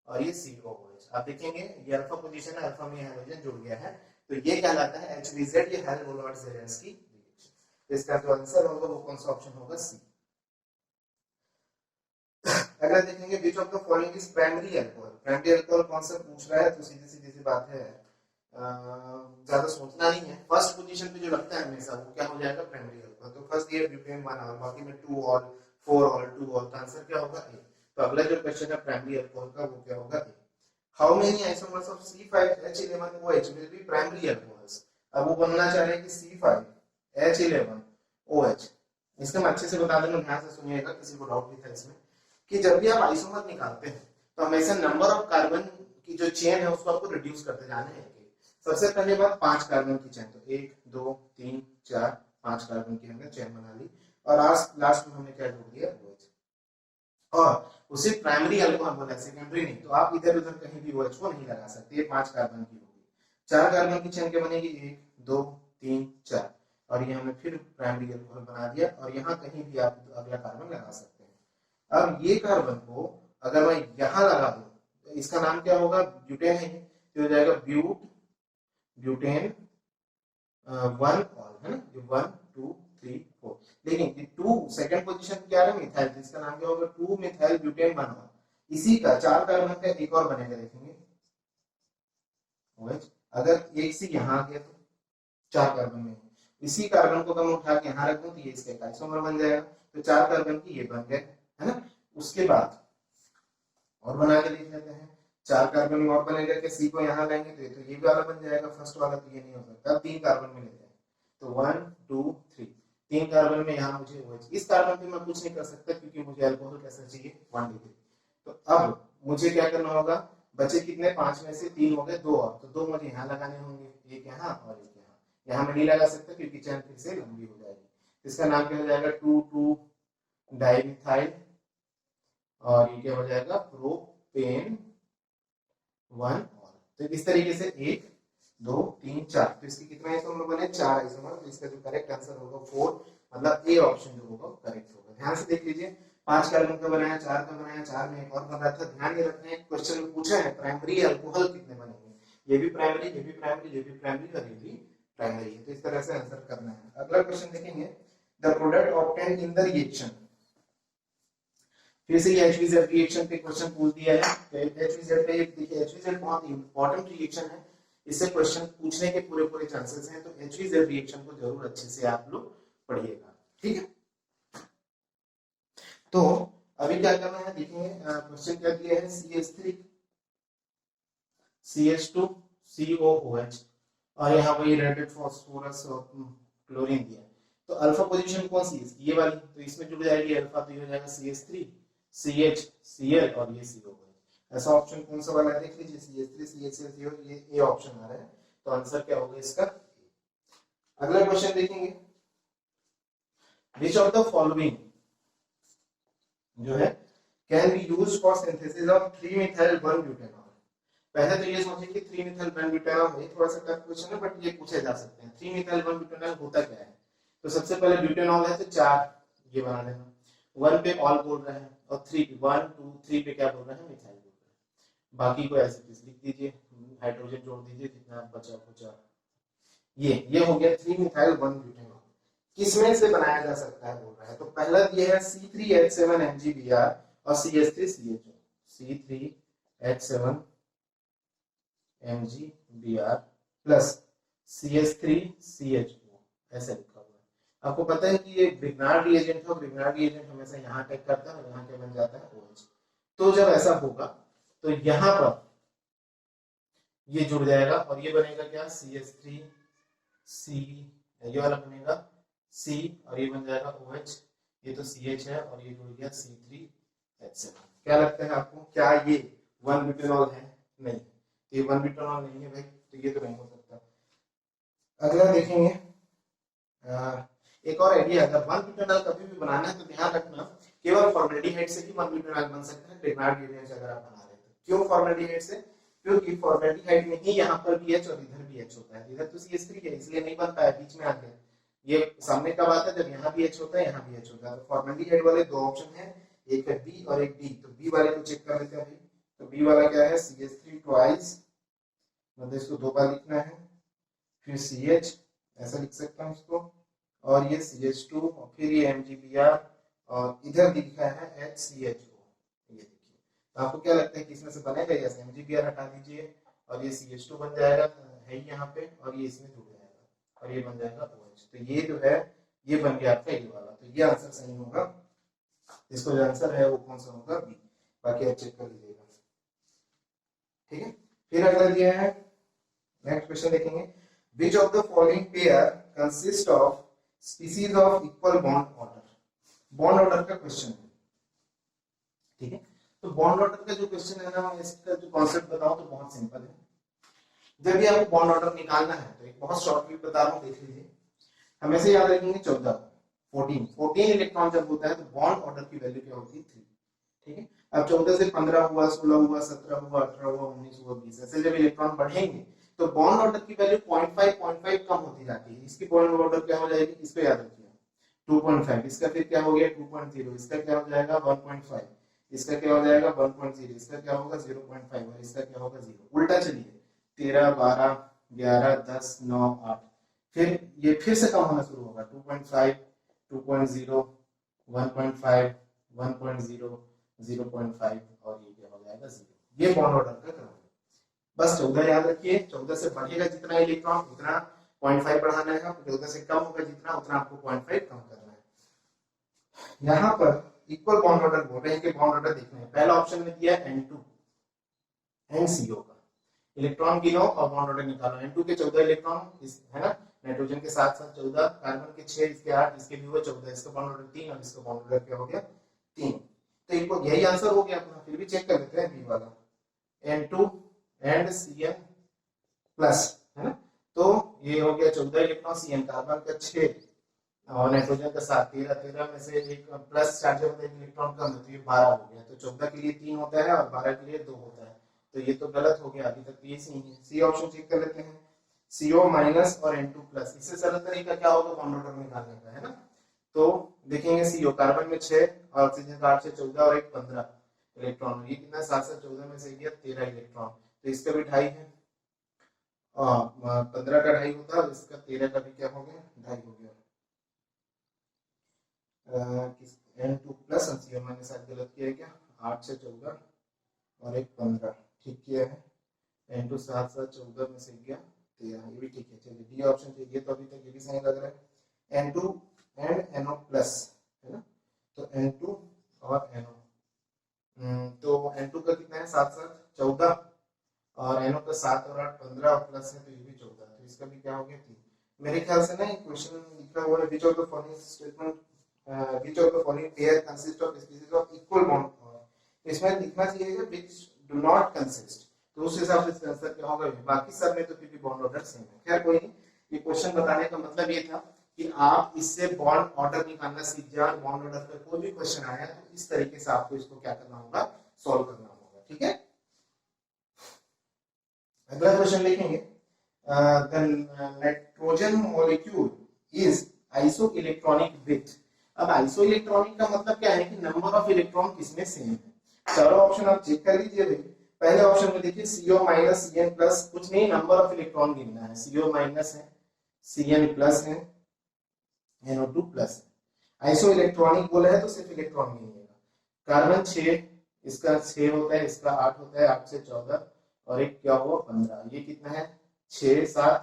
S1: और ये COOH, आप देखेंगे ये अल्फा पोजीशन है, अल्फा में हाइड्रोजन जुड़ गया है, तो ये कहलाता है HDZ, ये हेल्महोल्ट्ज-ज़ेलेंस्की रिएक्शन। तो इसका जो आंसर होगा वो कौन सा ऑप्शन होगा, सी। अगर देखेंगे विच of the following is primary alcohol, primary alcohol कौन सा पूछ रहा है, तो सीधी सीधी सी बात है, ज्यादा सोचना नहीं है, फर्स्ट पोजीशन पे जो लगता है हमेशा वो क्या हो जाएगा, प्राइमरी अल्कोहल। तो फर्स्ट ये ब्यूटेन 1 और बाकी में 2 और 4 और 2 और, तो आंसर क्या होगा ए। तो अगला जो क्वेश्चन है प्राइमरी अल्कोहल का वो क्या होगा, A. How many isomers of C5H11OH will be primary alcohols. अब वो बनना चाह रहे हैं कि C5H11OH। इसका मैं अच्छे से बता दूं, ध्यान से सुनिएगा, किसी को डाउट नहीं था इसमें, कि जब भी आप आइसोमर निकालते हैं तो हमेशा नंबर ऑफ कार्बन की जो चेन है उसको आपको रिड्यूस करते जाना है। सबसे पहले बात 5 कार्बन की चेन, तो 1 2 3 4 5 कार्बन की हमने चेन बना ली, और आज लास्ट में हमने क्या जोड़ दिया, OH। और उसे प्राइमरी अल्कोहल बोला, सेकेंडरी नहीं। तो आप इधर उधर कहीं भी OH को नहीं लगा सकते, ये 5 कार्बन की होगी। 4 कार्बन की चेन के बनेगी 1 2 3 4, और ये हमने फिर प्राइमरी अल्कोहल बना दिया, और यहाँ कहीं भी आप अगला कार्बन लगा सकते हैं। अब ये कार्बन को अगर मैं यहाँ लगा दूं तो इसका नाम क्या होगा, ब्यूटेन है, तो हो जाएगा ब्यूटेन 1 ऑल, है ना, 1 2 3 4। लेकिन ये 2 सेकंड पोजीशन क्या है, मिथाइल, जिसका नाम क्या होगा, 2 मिथाइल ब्यूटेन 1 ऑल। इसी का 4 कार्बन का एक और बनेगा, देखेंगे OH। अगर एक से यहाँ गया तो 4 कार्बन में, इसी कार्बन को मैं उठा के यहाँ रख दूं तो ये इसका आइसोमर बन जाएगा। तो 4 कार्बन की ये बन गए, है ना। उसके बाद और बना के देख लेते हैं, 4 कार्बन में और बनेगा कि C को यहाँ लाएंगे तो ये वाला बन जाएगा फर्स्ट वाला, तो ये नहीं हो सकता। अब 3 कार्बन में लेते हैं, तो 1 2 3, 3 कार्बन में यहाँ मुझे OH, इस कार्बन पे मैं कुछ नहीं कर सकता क्योंकि मुझे अल्कोहल कैसा चाहिए, 1 डिग्री। तो अब मुझे क्या करना होगा, बचे कितने, 5 में से 3 हो गए, 2 और, तो 2 मुझे यहाँ लगाने होंगे, एक यहाँ और एक यहाँ। यहाँ मैं नहीं लगा सकता क्योंकि चेन फिर से लंबी हो जाएगी। इसका नाम क्या हो जाएगा, 2 डाइमिथाइल, और ये क्या हो जाएगा, प्रोपेन 1 और। तो इस तरीके से 1 2 3 4, तो इसके कितने आइसोमर बने, 4 आइसोमर। तो इसका जो करेक्ट आंसर होगा 4, मतलब ए ऑप्शन जो होगा करेक्ट होगा। ध्यान से देख लीजिए, 5 कार्बन का बनाया, 4 का बनाया, 4 में एक और बन रहा था। ध्यान ये रखना है, क्वेश्चन में पूछा है प्राइमरी अल्कोहल कितने बनेंगे, ये भी प्राइमरी, ये भी प्राइमरी, ये भी प्राइमरी, और ये भी प्राइमरी है। तो इस तरह से आंसर करना है। अगला क्वेश्चन देखेंगे, the product obtained in the reaction. फिर से ये HVZ रिएक्शन पे क्वेश्चन पूछ दिया है। HVZ पे देखिए, HVZ बहुत इंपॉर्टेंट रिएक्शन है, इससे क्वेश्चन पूछने के पूरे पूरे चांसेस हैं। तो HVZ रिएक्शन को जरूर अच्छे से आप लोग पढ़िएगा, ठीक है। तो अभी क्या करना है, देखेंगे क्वेश्चन क्या दिया है, CH3 CH2 COOH, और यहाँ वही रेडेड फास्फोरस और क्लोरीन दिया है। तो अल्फा पोजीशन कौन सी है, ये वाली, तो इसमें जुड़ जाएगी अल्फा, तो ये हो जाएगा CH3 CH Cl, और ये CO। ऐसा ऑप्शन कौन सा वाला है, देख लीजिए, CH3 CHCl CO, ये ए ऑप्शन आ रहा है। तो आंसर क्या होगा इसका। अगला क्वेश्चन देखेंगे, विच ऑफ द फॉलोइंग जो है can be used for synthesis of 3 methyl 1 butanol. पहले तो ये सोचिए कि 3 मिथाइल 1 ब्यूटेनॉल, ये थोड़ा सा टफ क्वेश्चन है बट ये पूछे जा सकते हैं। 3 मिथाइल 1 ब्यूटेनॉल होता क्या है, तो सबसे पहले ब्यूटेनॉल है तो 4 ये बना लेना, 1 पे ऑल बोल रहे हैं, और 3 1 2 3 पे क्या बोल रहे हैं, मिथाइल बोल रहे हैं। बाकी को ऐसे लिख दीजिए, हाइड्रोजन जोड़ दीजिए जितना बचा कुचा। ये हो गया 3 मिथाइल 1 ब्यूटेनॉल। किसमें से बनाया जा सकता है बोल रहा है, तो पहला दिया है C3H7 MgBr और CH3CHO, C3H7 MgBr plus CH3CHO, ऐसे लिखा हुआ है। आपको पता है कि ये ब्रिग्नार्ड रिएजेंट है, ब्रिग्नार्ड रिएजेंट हमेशा यहाँ अटैक करता है और यहाँ क्या बन जाता है, OH। तो जब ऐसा होगा तो यहाँ पर ये जुड़ जाएगा और ये बनेगा क्या, CH3C, ये वाला बनेगा C, और ये बन जाएगा OH। ये तो CH है और ये जुड़ गया C3H7। क्या लगता है आपको, क्या ये 1 ब्यूटेनॉल है, नहीं, ये 1 ब्यूटेनॉल नहीं है भाई, तो ये तो नहीं हो सकता। अगला देखेंगे, एक और आइडिया, अगर 1 ब्यूटेनॉल कभी भी बनाना है तो ध्यान रखना केवल फॉर्मेल्डिहाइड से ही 1 ब्यूटेनॉल बन सकता है, ब्रिग्नार्ड रिएजेंट अगर आप बना रहे हैं। क्यों फॉर्मेल्डिहाइड से, क्योंकि फॉर्मेल्डिहाइड में ही यहाँ पर भी H और इधर भी H होता है, इधर तो CH3 है इसलिए नहीं बनता है, बीच में आ गया। ये सामने का बात है, जब यहाँ भी H होता है यहाँ भी H होता है। तो फॉर्मेल्डिहाइड वाले 2 ऑप्शन है, एक है B और एक D। तो B वाले को चेक कर लेते हैं भाई। तो B वाला क्या है, CH3 ट्वाइस, मतलब इसको 2 बार लिखना है, फिर CH ऐसा लिख सकता हूँ इसको, और ये CH2 और फिर ये MgBr, और इधर लिखा है HCHO, आपको क्या लगता है कि इसमें से बनेगा? या MgBr हटा दीजिए और ये CH2 बन जाएगा है यहाँ पे, और ये इसमें जुड़ जाएगा और ये बन जाएगा OH। तो ये जो है ये बन गया आपका ये वाला। तो ये आंसर सही होगा, इसको जो आंसर है वो कौन सा होगा? बी। बाकी आप चेक कर लीजिएगा, ठीक है। फिर अगला दिया है, नेक्स्ट क्वेश्चन देखेंगे, which of the following pair consist of species of equal bond order? Bond order का क्वेश्चन है, ठीक है। तो बॉन्ड ऑर्डर का जो क्वेश्चन है ना, इसका जो कॉन्सेप्ट बताऊं तो बहुत सिंपल है। जब भी आपको बॉन्ड ऑर्डर निकालना है तो एक बहुत शॉर्ट क्लिप बता रहा हूं, देख लीजिए। हमेशा याद रखेंगे 14 14 इलेक्ट्रॉन जब होता है तो बॉन्ड ऑर्डर की वैल्यू क्या होती है? 3, ठीक है। अब 14 से 15 हुआ, 16 हुआ, 17 हुआ, 18 हुआ, 19 हुआ, 20, ऐसे जब इलेक्ट्रॉन बढ़ेंगे तो बॉन्ड ऑर्डर की वैल्यू 0.5 कम होती जाती है। इसकी बॉन्ड ऑर्डर क्या हो जाएगी? इसको याद रखिए 2.5, इसका फिर क्या हो गया 2.0, इसका क्या हो जाएगा 1.5, इसका क्या हो जाएगा 1.0, इसका क्या होगा 0.5 और इसका क्या होगा 0। उल्टा चलिए 13, 12, 11, 10, 9, 8, फिर ये फिर से कम होना शुरू होगा 2.5, 2.0, 1.5, 1.0, 0.5 और ये क्या हो जाएगा 0। ये बॉन्ड ऑर्डर का क्रम है। बस 14 याद रखिए, 14 से बढ़ेगा जितना इलेक्ट्रॉन उतना 0.5 बढ़ाना है, 14 से कम होगा जितना उतना आपको 0.5 कम करना है। यहाँ पर इक्वल बॉन्ड ऑर्डर बोल रहे हैं कि बॉन्ड ऑर्डर देखना है। पहला ऑप्शन में दिया N2 NCO का, इलेक्ट्रॉन गिनो और बॉन्ड ऑर्डर निकालो। N2 के 14 इलेक्ट्रॉन है ना, नाइट्रोजन के साथ साथ 14, कार्बन के 6, इसके 8, इसके भी हुए 14, इसका बॉन्ड ऑर्डर 3 और इसका बॉन्ड ऑर्डर क्या हो गया 3। तो इनको यही आंसर हो गया अपना। फिर भी चेक कर लेते हैं बी वाला, N2 एंड Cn प्लस, है ना। तो ये हो गया 14 इलेक्ट्रॉन, Cn कार्बन का 6 और नाइट्रोजन का 7, 13 में से एक प्लस चार्ज होता है इलेक्ट्रॉन कम है तो ये 12 हो गया। तो 14 के लिए 3 होता है और 12 के लिए 2 होता है, तो ये तो गलत हो गया, अभी तक ये सही है। सी ऑप्शन चेक कर लेते हैं, CO माइनस और N2 प्लस। इससे सरल तरीका क्या होगा बॉन्ड ऑर्डर निकालने का, है ना। तो देखेंगे CO कार्बन में 6 और ऑक्सीजन का 8 से 14 और एक 15 इलेक्ट्रॉन, ये कितना 7 से 14 में से गया 13 इलेक्ट्रॉन, तो इसका भी 2.5 है, 15 का 2.5 होता है, इसका 13 का भी क्या हो गया 2.5 हो गया। N2 प्लस और CO माइनस गलत किया क्या, 8 से 14 और एक 15 ठीक किया है। N2 7 से 14 में से गया 13, ये भी ठीक है। चलिए डी ऑप्शन चाहिए, तो अभी तक ये भी सही लग रहा है। N2 एंड NO प्लस, है ना, तो N2 और NO, तो N2 का कितना है 7 7 14 और NO का 7 और 8 15 और प्लस है तो ये भी 14, तो इसका भी क्या हो गया 3। मेरे ख्याल से ना क्वेश्चन लिखा हुआ है which of the following statement which of the following pair consist of species of equal bond, इसमें लिखना चाहिए which do not consist, तो उस हिसाब से इसका आंसर क्या होगा। बाकी सब में तो फिर भी बॉन्ड ऑर्डर सेम है। खैर कोई नहीं, ये क्वेश्चन बताने का मतलब ये था कि आप इससे बॉन्ड ऑर्डर निकालना सीख जाए। बॉन्ड ऑर्डर का कोई भी क्वेश्चन आया तो इस तरीके से आपको इसको क्या करना होगा, सॉल्व करना होगा, ठीक है। अगला क्वेश्चन देखेंगे, the nitrogen molecule is isoelectronic with. अब आइसोइलेक्ट्रॉनिक का मतलब क्या है कि नंबर ऑफ इलेक्ट्रॉन किसमें सेम है। चारों ऑप्शन आप चेक कर लीजिए भाई। पहले ऑप्शन में देखिए CO माइनस Cn प्लस, कुछ नहीं नंबर ऑफ इलेक्ट्रॉन गिनना है। CO माइनस है, Cn प्लस है, NO2 प्लस है। आइसो इलेक्ट्रॉनिक बोला है तो सिर्फ इलेक्ट्रॉन गिनिएगा। कार्बन 6, इसका 6 होता है, इसका 8 होता है, 8 से 14 और एक क्या हुआ 15, ये कितना है 6 7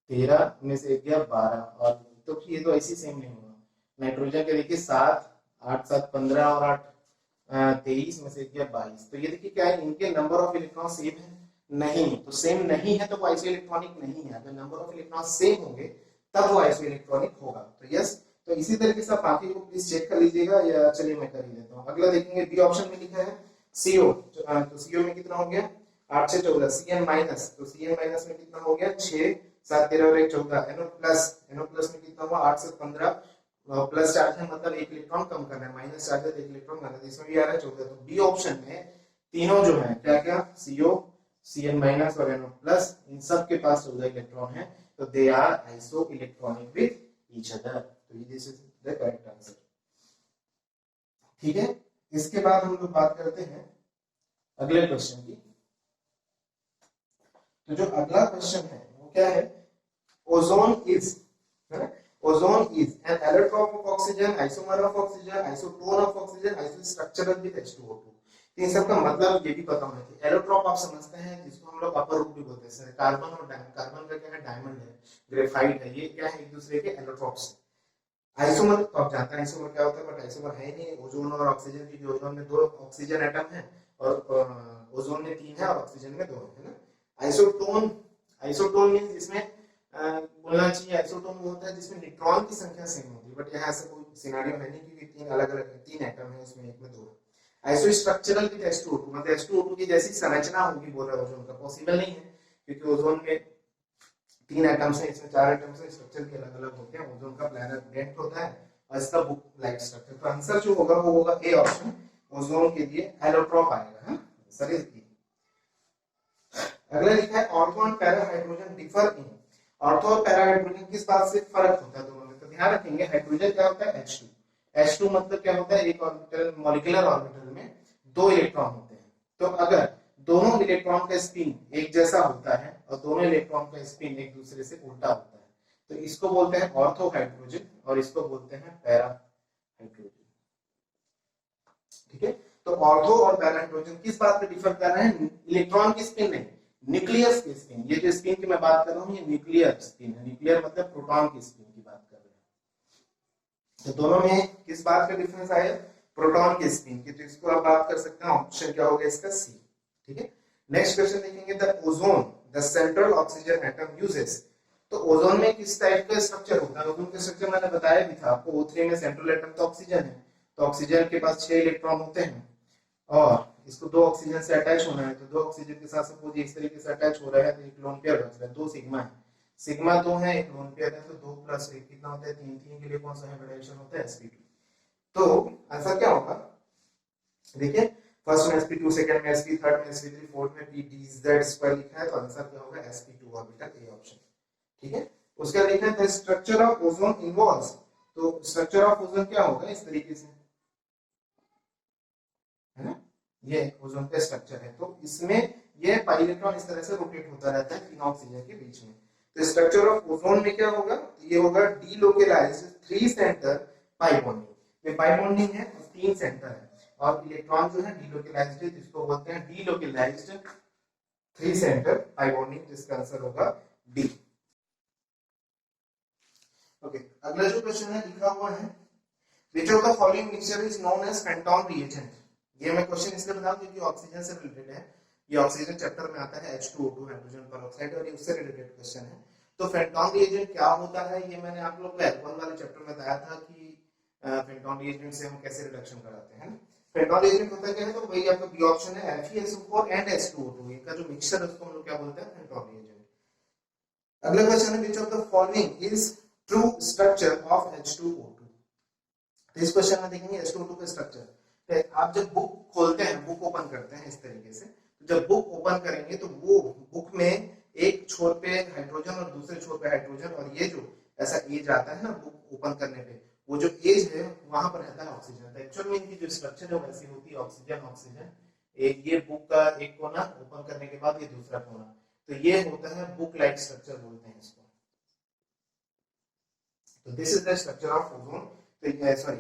S1: 13 में से एक गया 12 और तो ये तो ऐसे सेम नहीं होगा। नाइट्रोजन के देखिए 7 8 7 15 और 8 23 में से एक गया 22, तो ये देखिए क्या है इनके नंबर ऑफ इलेक्ट्रॉन सेम है नहीं, तो सेम नहीं है तो वो आइसो इलेक्ट्रॉनिक नहीं है। अगर नंबर ऑफ इलेक्ट्रॉन सेम होंगे तब वो आइसो इलेक्ट्रॉनिक होगा। तो यस, तो इसी तरीके से बाकी को प्लीज चेक कर लीजिएगा, या चलिए मैं कर ही देता हूँ। अगला देखेंगे बी ऑप्शन में लिखा है CO, तो CO में कितना हो गया 8 से 14, Cn माइनस, तो Cn माइनस में कितना हो गया 6 7 13 और 1 14, NO प्लस में कितना हुआ 8 से 15 प्लस चार्ज है मतलब एक इलेक्ट्रॉन कम करना है, माइनस चार्ज है तो एक इलेक्ट्रॉन करना है, इसमें भी आ रहा है 14। तो बी ऑप्शन में तीनों जो है क्या क्या CO Cn माइनस और NO प्लस, इन सब के पास 14 इलेक्ट्रॉन है, तो they are isoelectronic with each other. तो ये this is the correct answer, ठीक है। इसके बाद हम लोग बात करते हैं अगले क्वेश्चन की। तो जो अगला क्वेश्चन है वो क्या है, ओजोन इज, है ना, ozone is an allotrope of oxygen, isomer of oxygen, isotone of oxygen, isostructural with H2O2। तो इन सब का मतलब ये भी पता होना चाहिए। एलोट्रॉप आप समझते हैं जिसको हम लोग अपर रूप भी बोलते हैं, कार्बन और कार्बन का क्या है, डायमंड है, ग्रेफाइट है, ये क्या है, एक दूसरे के एलोट्रॉप्स। आइसोमर तो आप जानते हैं आइसोमर क्या होता है, बट आइसोमर है ही नहीं ओजोन और ऑक्सीजन की। ओजोन में 2 ऑक्सीजन एटम है और ओजोन में 3 है और ऑक्सीजन में 2 है ना। आइसोटोन, आइसोटोन मींस इसमें बोलना चाहिए आइसोटोन वो होता है जिसमें न्यूट्रॉन की संख्या सेम होती है, बट यहाँ ऐसा कोई सिनेरियो है नहीं क्योंकि 3 अलग अलग 3 एटम है, उसमें एक में 2 है। आइसोस्ट्रक्चरल विद H2O2 मतलब H2O2 की जैसी संरचना होगी बोल रहा है ओजोन का, पॉसिबल नहीं है क्योंकि ओजोन में 3 एटम्स है, इसमें 4 एटम्स है, स्ट्रक्चर के अलग अलग होते हैं। ओजोन का प्लैनेट होता है और इसका बुक लाइक स्ट्रक्चर। तो आंसर जो होगा वो होगा ए ऑप्शन, ओजोन के लिए एलोट्रॉप आएगा। हां सर इसकी अगला लिखा है ortho and para hydrogen differ in. Ortho और पैरा हाइड्रोजन किस बात से फर्क होता है दोनों में, तो ध्यान रखेंगे हाइड्रोजन क्या होता है H2, H2 मतलब क्या होता है, एक ऑर्बिटल मॉलिक्यूलर ऑर्बिटल में 2 इलेक्ट्रॉन होते हैं। तो अगर दोनों इलेक्ट्रॉन का स्पिन एक जैसा होता है और दोनों इलेक्ट्रॉन का स्पिन एक दूसरे से उल्टा होता है तो इसको बोलते हैं ऑर्थो हाइड्रोजन और इसको बोलते हैं पैरा हाइड्रोजन। ठीक है, तो ऑर्थो और पैरा हाइड्रोजन किस बात पे डिफर कर रहे हैं, इलेक्ट्रॉन की स्पिन नहीं, न्यूक्लियस की स्पिन। ये जो स्पिन की मैं बात कर रहा हूं ये न्यूक्लियर स्पिन है, न्यूक्लियर मतलब प्रोटॉन की स्पिन की बात कर रहे हैं। तो दोनों में किस बात का डिफरेंस आया, प्रोटॉन की स्पिन की। तो इसको आप बात कर सकते हैं, ऑप्शन क्या होगा इसका सी। ठीक है, नेक्स्ट क्वेश्चन देखेंगे, the ozone the central oxygen atom uses. तो ओजोन में किस टाइप का स्ट्रक्चर होता है, ओजोन का स्ट्रक्चर मैंने बताया भी था आपको, O3 में सेंट्रल एटम तो ऑक्सीजन है, तो ऑक्सीजन के पास 6 इलेक्ट्रॉन होते हैं और इसको 2 ऑक्सीजन से अटैच होना है, तो 2 ऑक्सीजन के साथ सपोज इस तरीके से अटैच हो रहा है तो एक लोन पेयर बच रहा है, 2 सिग्मा है, सिग्मा 2 है, एक लोन पेयर है, तो 2 प्लस 1 कितना होता है 3, 3 के लिए कौन सा हाइब्रिडाइजेशन होता है sp2। तो आंसर क्या होगा, देखिए फर्स्ट में sp2, सेकंड में sp, थर्ड में sp3, फोर्थ में pdz2 लिखा है, तो आंसर क्या होगा sp2 ऑर्बिटल ए ऑप्शन। ठीक है, उसका लिखा है the structure of ozone involves. तो स्ट्रक्चर ऑफ ओजोन क्या होगा इस तरीके से, है ना, ये ओजोन का स्ट्रक्चर है। तो इसमें ये पाई इलेक्ट्रॉन इस तरह से रोटेट होता रहता है 3 ऑक्सीजन के बीच में। तो स्ट्रक्चर ऑफ ओजोन में क्या होगा, ये होगा डीलोकलाइज्ड 3 सेंटर पाई बॉन्डिंग। ये पाई बॉन्डिंग है और 3 सेंटर है और इलेक्ट्रॉन जो है डीलोकलाइज्ड है, जिसको बोलते हैं डीलोकलाइज्ड 3 सेंटर पाई बॉन्डिंग, जिसका आंसर होगा डी। ओके, अगला जो क्वेश्चन है लिखा हुआ है which of the following mixture is known as Fenton reagent. ये मैं क्वेश्चन इसलिए बता दूं क्योंकि ऑक्सीजन से रिलेटेड है, ये ऑक्सीजन चैप्टर में आता है H2O2 हाइड्रोजन पेरोक्साइड, और ये उससे रिलेटेड क्वेश्चन है। तो फेंटॉन रिएजेंट क्या होता है, ये मैंने आप लोग को L1 वाले चैप्टर में बताया था कि फेंटॉन रिएजेंट से हम कैसे रिडक्शन कराते हैं। फेंटॉन रिएजेंट होता क्या है, तो वही आपका बी ऑप्शन है FeSO4 एंड H2O2, इनका जो मिक्सचर है उसको हम लोग क्या बोलते हैं, फेंटॉन रिएजेंट। अगला क्वेश्चन है which of the following is true structure of H2O2। तो इस क्वेश्चन में देखेंगे H2O2 का स्ट्रक्चर। आप जब बुक खोलते हैं, बुक ओपन करते हैं इस तरीके से, तो जब बुक ओपन करेंगे तो वो बुक में एक छोर पे हाइड्रोजन और दूसरे छोर पे हाइड्रोजन, और ये जो ऐसा एज आता है ना बुक ओपन करने पे, वो जो एज है वहां पर रहता है ऑक्सीजन। तो एक्चुअल में इनकी जो स्ट्रक्चर है वैसी होती है, ऑक्सीजन ऑक्सीजन, एक ये बुक का एक कोना ओपन करने के बाद ये दूसरा कोना, तो ये होता है बुक लाइक स्ट्रक्चर बोलते हैं इसको। तो this is the structure of ozone. तो सॉरी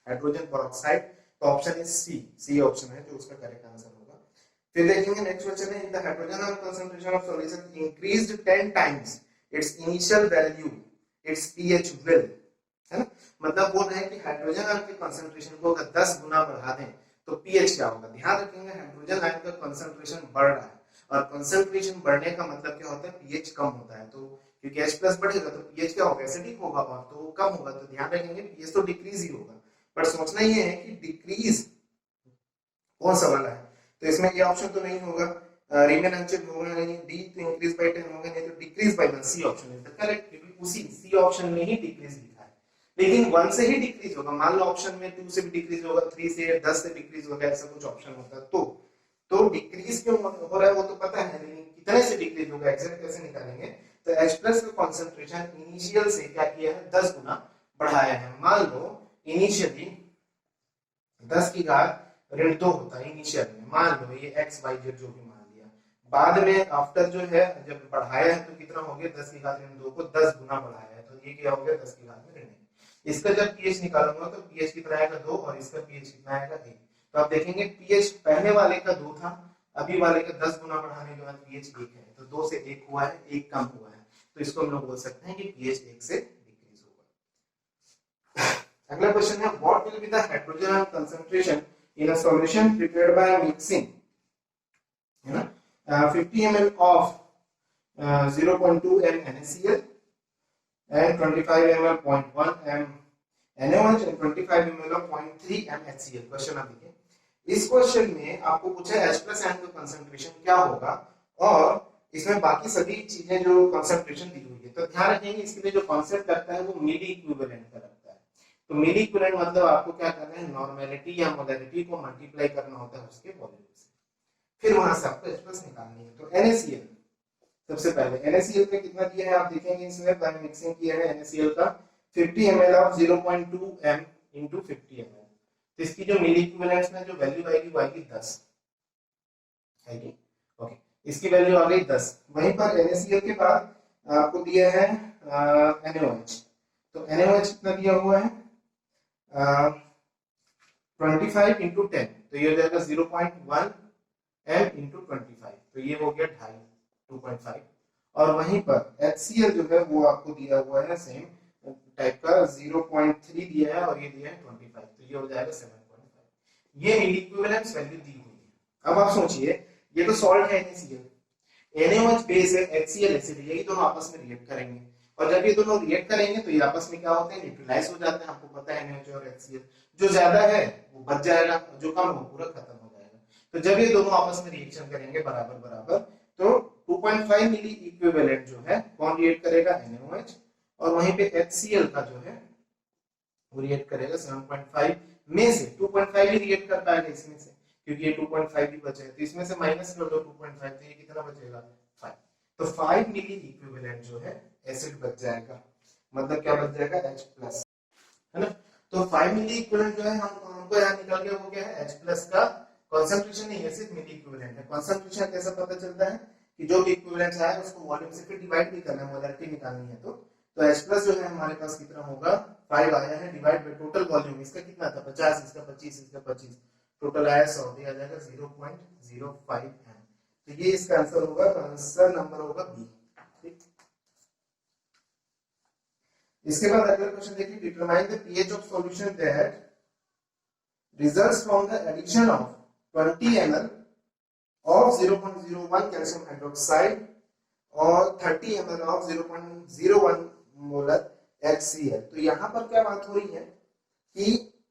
S1: हाइड्रोजन पेरोक्साइड, तो option is C, C option है जो उसका करेक्ट आंसर होगा। फिर देखेंगे नेक्स्ट क्वेश्चन है, the hydrogen concentration of solution increased 10 times its initial value its pH will, है ना, मतलब बोल रहे हैं कि हाइड्रोजन आयन के कंसंट्रेशन को अगर 10 गुना बढ़ा दें तो पीएच क्या होगा। ध्यान रखेंगे हाइड्रोजन आयन का कंसंट्रेशन बढ़ रहा है और कंसंट्रेशन बढ़ने का मतलब क्या होता है, पीएच कम होता है। तो क्योंकि H प्लस बढ़ेगा तो पीएच क्या होगा, एसिडिक होगा, और तो कम होगा, तो ध्यान रखेंगे पीएच तो डिक्रीज ही होगा। पर सोचना ये है कि डिक्रीज कौन सा वाला है, तो इसमें ये ऑप्शन तो नहीं होगा, रिमेन अनचेंज्ड होगा नहीं, डी तो इंक्रीज बाय 10 होगा नहीं, तो decrease by 1, C option is the correct, क्योंकि उसी सी ऑप्शन में ही डिक्रीज लिखा है। लेकिन 1 से ही डिक्रीज होगा, मान लो ऑप्शन में 2 से भी डिक्रीज होगा, 3 से 10 से डिक्रीज होगा, ऐसा कुछ ऑप्शन होता है तो डिक्रीज क्यों हो रहा है वो तो पता है, लेकिन कितने से डिक्रीज होगा एग्जैक्ट कैसे निकालेंगे। तो H प्लस का कंसंट्रेशन इनिशियल से क्या किया है, 10 गुना बढ़ाया है। मान लो इनिशियली 10 की घात ऋण 2 होता है इनिशियल में, मान लो ये x y z जो भी मान लिया, बाद में आफ्टर जो है जब बढ़ाया है तो कितना हो गया, 10 की घात ऋण 2 को 10 गुना बढ़ाया है, तो ये क्या हो गया 10 की घात में ऋण 1। इसका जब pH निकालूंगा तो pH कितना आएगा 2 और इसका pH कितना आएगा 1। तो आप देखेंगे पीएच पहले वाले का 2 था, अभी वाले का 10 गुना बढ़ाने के बाद पीएच 1 है, तो 2 से 1 हुआ है, 1 कम हुआ है, तो इसको हम लोग बोल सकते हैं कि पीएच 1 से डिक्रीज होगा। अगला क्वेश्चन है what will be the hydrogen ion concentration in a solution prepared by mixing, है ना, 50 ml of 0.2 m NaCl and 25 ml 0.1 m NaOH and 25 ml of 0.3 m HCl। Question आप देखिए, इस क्वेश्चन में आपको पूछा है H+ आयन का कंसंट्रेशन क्या होगा और इसमें बाकी सभी चीजें जो कंसंट्रेशन दी हुई है, तो ध्यान रखेंगे इसके लिए जो कॉन्सेप्ट लगता है वो मिली इक्विवेलेंट का लगता है। तो मिली इक्विवेलेंट मतलब आपको क्या करना है, नॉर्मेलिटी या मोलैरिटी को मल्टीप्लाई करना होता है उसके वॉल्यूम से, फिर वहां से आपको H+ निकालनी है। तो NaCl सबसे पहले NaCl का कितना दिया है आप देखेंगे, इसमें बाय मिक्सिंग किया है NaCl का 50 ml of 0.2 m into 50 ml, तो इसकी जो मिली इक्विवेलेंट में जो वैल्यू आएगी वो आएगी 10 आएगी। ओके, इसकी वैल्यू आ गई 10। वहीं पर NaCl के बाद आपको दिया है NaOH, तो NaOH कितना दिया हुआ है 25 into 10, तो ये हो जाएगा 0.1 m into 25, तो ये हो गया 2.5। और वहीं पर HCl जो है वो आपको दिया हुआ है सेम टाइप का 0.3 दिया है और ये दिया है 25, तो ये हो जाएगा 7.5। ये मिली इक्विवेलेंस वैल्यू दी हुई है। अब आप सोचिए ये तो सॉल्ट है NaCl, NaOH बेस है, HCl एसिड है, ये दोनों आपस में रिएक्ट करेंगे और जब ये दोनों रिएक्ट करेंगे तो ये आपस में क्या होते हैं, न्यूट्रलाइज हो जाते हैं। आपको पता है NaOH और HCl जो ज्यादा है वो बच जाएगा, जो कम है वो पूरा खत्म हो जाएगा। तो जब ये दोनों आपस में रिएक्शन करेंगे बराबर बराबर, तो 2.5 मिली इक्विवेलेंट जो है कौन रिएक्ट करेगा, NaOH, और वहीं पे HCl का जो है वो रिएक्ट करेगा 7.5 में से 2.5 ही रिएक्ट कर पाएगा इसमें से, क्योंकि ये 2.5 भी बचा है, तो इसमें से माइनस कर दो 2.5, तो ये कितना बचेगा 5, तो 5 मिली इक्विवेलेंट जो है एसिड बच जाएगा, मतलब क्या बच जाएगा H+, है ना। तो 5 मिली इक्विवेलेंट जो है हमको यहाँ निकल गया वो क्या है, H+ का कंसंट्रेशन नहीं है, सिर्फ मिली इक्विवेलेंट है। कंसंट्रेशन कैसे पता चलता है कि जो भी इक्विवेलेंट है उसको वॉल्यूम से फिर डिवाइड भी करना है, मोलैरिटी निकालनी है, तो H+ जो है हमारे पास कितना होगा 5 आया है, डिवाइड बाय टोटल वॉल्यूम, इसका कितना था 50, इसका 25, इसका 25, टोटल आया 100, आ जाएगा 0.05 m। तो ये इसका आंसर होगा, तो आंसर नंबर होगा बी। ठीक, इसके बाद अगला क्वेश्चन देखिए, determine the pH of solution that results from the addition of 20 ml of 0.01 calcium hydroxide और 30 ml ऑफ 0.01 मोलर HCl। तो यहाँ पर क्या बात हो रही है कि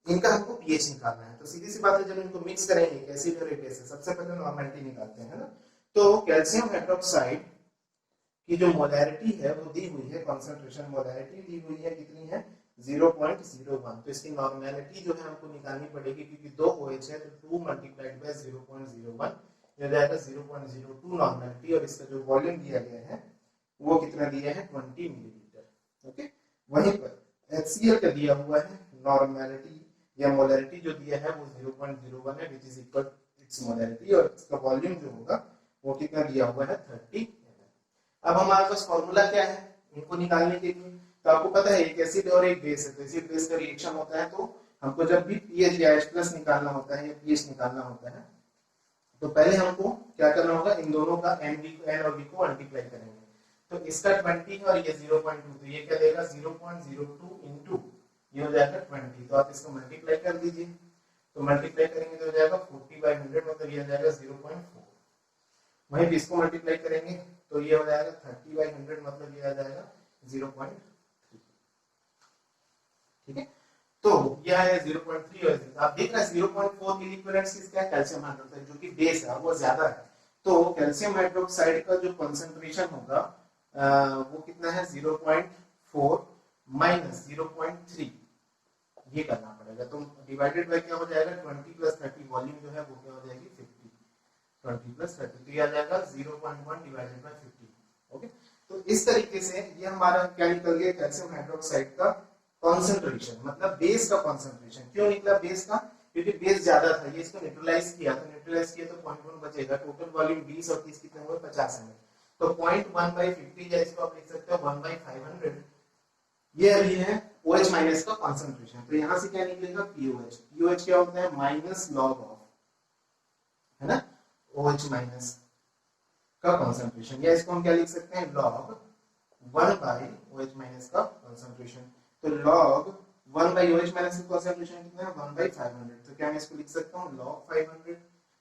S1: इनका हमको pH निकालना है, तो सीधी सी बात है जब इनको मिक्स करेंगे एसिड और बेस से, सबसे पहले नॉर्मेलिटी निकालते हैं, है ना। तो कैल्शियम हाइड्रोक्साइड की जो मोलैरिटी है वो दी हुई है, कंसंट्रेशन मोलैरिटी दी हुई है, कितनी है 0.01, तो इसकी नॉर्मेलिटी जो है हमको निकालनी पड़ेगी, क्योंकि 2 OH है, तो 2 मल्टीप्लाइड बाय 0.01 ये जाएगा 0.02 नॉर्मेलिटी, और इसका जो वॉल्यूम दिया गया है वो कितना दिया है 20 मिलीलीटर। ओके, वहीं पर HCl का दिया हुआ है नॉर्मेलिटी या मोलैरिटी जो दिया है वो 0.01 है, which is equal it's molarity, और इसका वॉल्यूम जो होगा वो कितना दिया हुआ है 30 ml। अब हमारे पास फॉर्मूला क्या है इनको निकालने के लिए, तो आपको पता है एक एसिड और एक बेस है, तो एसिड बेस का रिएक्शन होता है, तो हमको जब भी pH या H+ निकालना होता है या pH निकालना होता है, तो पहले हमको क्या करना होगा, इन दोनों का N और V को मल्टीप्लाई करेंगे, तो इसका 20 है और ये 0.2, तो ये क्या देगा 0.02 इनटू ये हो जाएगा 20, तो आप इसको मल्टीप्लाई कर दीजिए, तो मल्टीप्लाई करेंगे तो हो जाएगा 40/100, मतलब ये हो जाएगा 0.4। वहीं भी इसको मल्टीप्लाई करेंगे तो ये हो जाएगा 30/100, मतलब ये आ जाएगा 0.3। ठीक है, तो यह है 0.3 और आप देख रहे हैं 0.4 मिली इक्विवेलेंट किसका है, कैल्शियम हाइड्रोक्साइड, जो कि बेस है वो ज्यादा है, तो कैल्शियम हाइड्रोक्साइड का जो कंसंट्रेशन होगा वो कितना है 0.4 माइनस 0.3, ये करना पड़ेगा, तो डिवाइडेड बाय क्या हो जाएगा 20 + 30, वॉल्यूम जो है वो क्या हो जाएगी 50, 20 + 30, तो ये आ जाएगा 0.1 डिवाइडेड बाय 50। ओके, तो इस तरीके से ये हमारा क्या निकल गया, कैल्शियम हाइड्रोक्साइड का कंसंट्रेशन, मतलब बेस का कंसंट्रेशन। क्यों निकला बेस का, क्योंकि बेस ज्यादा था, ये इसको न्यूट्रलाइज किया, तो न्यूट्रलाइज किया तो 0.1 बचेगा, टोटल वॉल्यूम 20 और 30 कितने हुए 50 ml, तो 0.1/50, या इसको आप लिख सकते हो 1/500, ये अभी है OH माइनस का कॉन्सेंट्रेशन। तो यहां से क्या निकलेगा POH। POH क्या होता है माइनस लॉग ऑफ, है ना, OH माइनस का कॉन्सेंट्रेशन, या इसको हम क्या लिख सकते हैं लॉग 1 बाई OH माइनस का कॉन्सेंट्रेशन। तो लॉग 1 बाई OH माइनस का कॉन्सेंट्रेशन कितना है 1 बाई 500। तो क्या मैं इसको लिख सकता हूं लॉग 500,